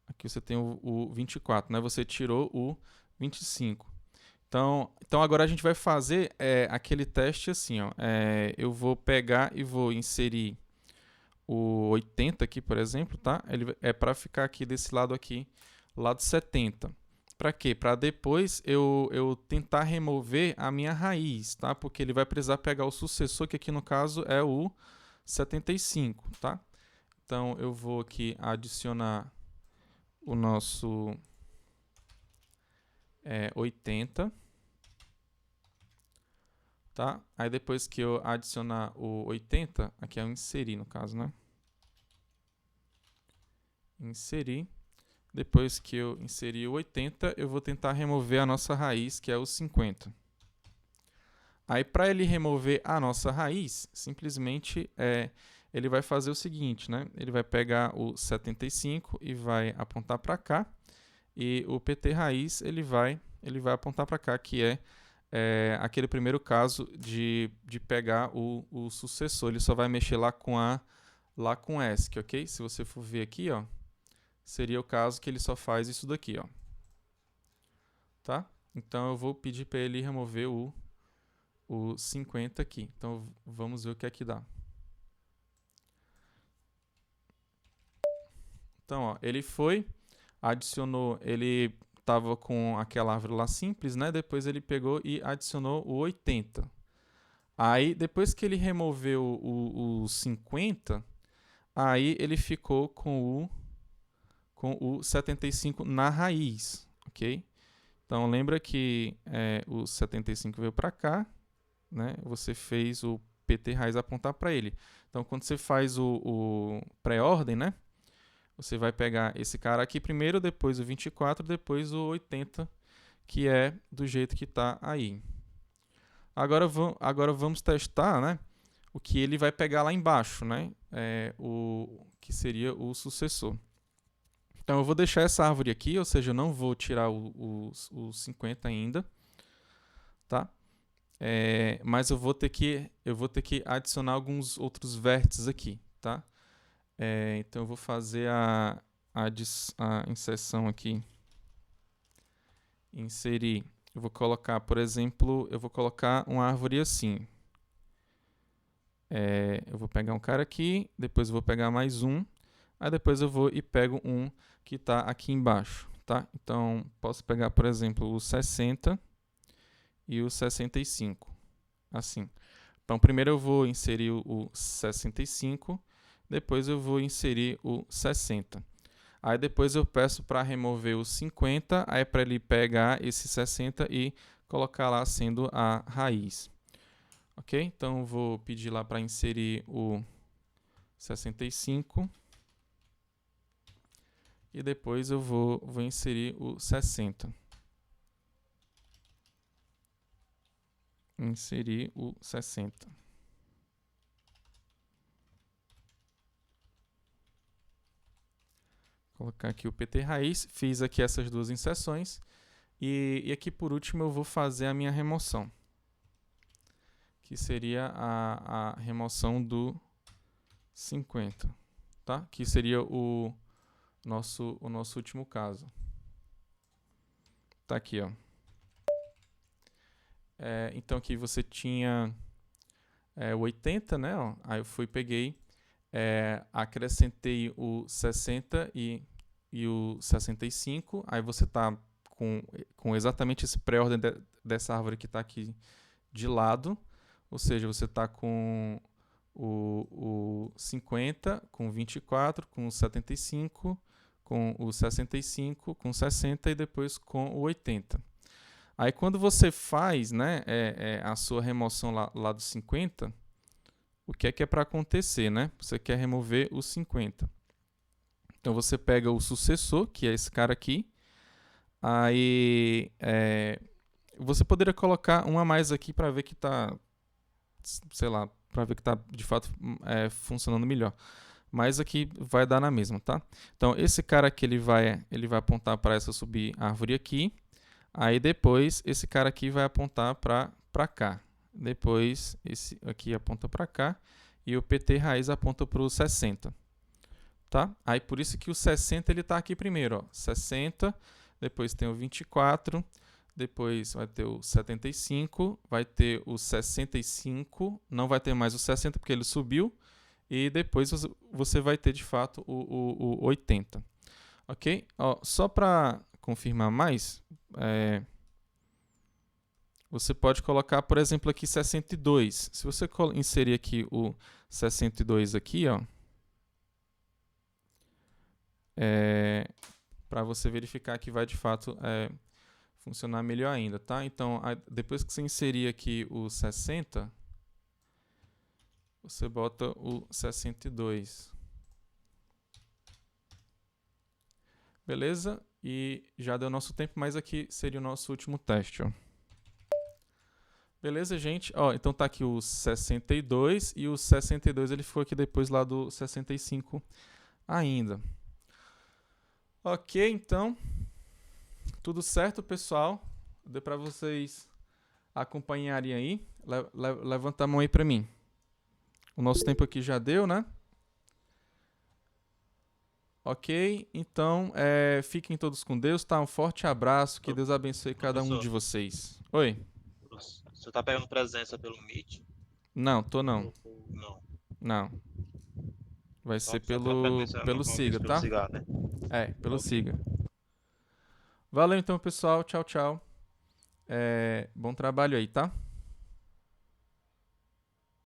Aqui você tem o 24, né? Você tirou o 25. Então agora a gente vai fazer aquele teste assim, ó. Eu vou pegar e vou inserir o 80 aqui, por exemplo, tá? Ele é para ficar aqui desse lado aqui, lado 70. Para quê? Para depois eu tentar remover a minha raiz, tá? Porque ele vai precisar pegar o sucessor, que aqui no caso é o 75, tá? Então eu vou aqui adicionar o nosso 80, tá? Aí depois que eu adicionar o 80, aqui é o inserir no caso, né? Inserir. Depois que eu inserir o 80, eu vou tentar remover a nossa raiz, que é o 50. Aí, para ele remover a nossa raiz, simplesmente ele vai fazer o seguinte, né? Ele vai pegar o 75 e vai apontar para cá. E o PT raiz ele vai apontar para cá, que é aquele primeiro caso de pegar o sucessor. Ele só vai mexer lá com ESC, ok? Se você for ver aqui, ó, seria o caso que ele só faz isso daqui, ó. Tá? Então eu vou pedir para ele remover o 50 aqui. Então vamos ver o que é que dá. Então, ó, ele adicionou, ele estava com aquela árvore lá simples, né? Depois ele pegou e adicionou o 80. Aí, depois que ele removeu o 50, aí ele ficou com o 75 na raiz, ok? Então, lembra que o 75 veio para cá, né? Você fez o PT raiz apontar para ele. Então, quando você faz o pré-ordem, né? Você vai pegar esse cara aqui primeiro, depois o 24, depois o 80, que é do jeito que está aí. Agora vamos testar, né? O que ele vai pegar lá embaixo, né? O que seria o sucessor. Então eu vou deixar essa árvore aqui, ou seja, eu não vou tirar o 50 ainda, tá? Mas eu vou ter que adicionar alguns outros vértices aqui, tá? Então eu vou fazer a inserção aqui. Inserir. Eu vou colocar, por exemplo, uma árvore assim. Eu vou pegar um cara aqui, depois eu vou pegar mais um, aí depois eu vou e pego um que está aqui embaixo, tá? Então, posso pegar, por exemplo, o 60 e o 65, assim. Então, primeiro eu vou inserir o 65, depois eu vou inserir o 60. Aí depois eu peço para remover o 50, aí para ele pegar esse 60 e colocar lá sendo a raiz. Ok? Então eu vou pedir lá para inserir o 65. E depois eu vou inserir o 60. Inserir o 60. Colocar aqui o PT raiz, fiz aqui essas duas inserções e aqui por último eu vou fazer a minha remoção, que seria a remoção do 50, tá? Que seria o nosso último caso. Tá aqui, ó. Então aqui você tinha o 80, né? Ó, aí eu peguei, acrescentei o 60 e o 65, aí você está com exatamente esse pré-ordem dessa árvore que está aqui de lado, ou seja, você está com o 50, com o 24, com o 75, com o 65, com o 60 e depois com o 80. Aí quando você faz, né, a sua remoção lá do 50, o que é para acontecer, né? Você quer remover o 50. Então você pega o sucessor, que é esse cara aqui. Aí você poderia colocar um a mais aqui para ver que está, sei lá, para ver que está de fato funcionando melhor. Mas aqui vai dar na mesma, tá? Então esse cara aqui ele vai apontar para essa sub-árvore aqui. Aí depois esse cara aqui vai apontar para cá. Depois esse aqui aponta para cá e o PT raiz aponta para o 60. Tá? Aí por isso que o 60 ele está aqui primeiro, ó. 60, depois tem o 24, depois vai ter o 75, vai ter o 65, não vai ter mais o 60 porque ele subiu, e depois você vai ter de fato o 80. Ok? Ó, só para confirmar mais, você pode colocar, por exemplo, aqui 62. Se você inserir aqui o 62 aqui, ó, para você verificar que vai de fato funcionar melhor ainda, tá? Então, depois que você inserir aqui o 60, você bota o 62. Beleza? E já deu nosso tempo, mas aqui seria o nosso último teste, ó. Beleza, gente? Ó, então tá aqui o 62 e o 62 ele foi aqui depois lá do 65 ainda. Ok, então, tudo certo, pessoal? Deu para vocês acompanharem aí. Levanta a mão aí para mim. O nosso tempo aqui já deu, né? Ok, então fiquem todos com Deus, tá? Um forte abraço, que Deus abençoe cada um de vocês. Oi? Você tá pegando presença pelo Meet? Não, tô não. Não. Não. Vai Só ser pra presença pelo no Siga, começo, pelo tá? Cigar, né? Pelo Ok. Siga. Valeu então, pessoal. Tchau, tchau. Bom trabalho aí, tá?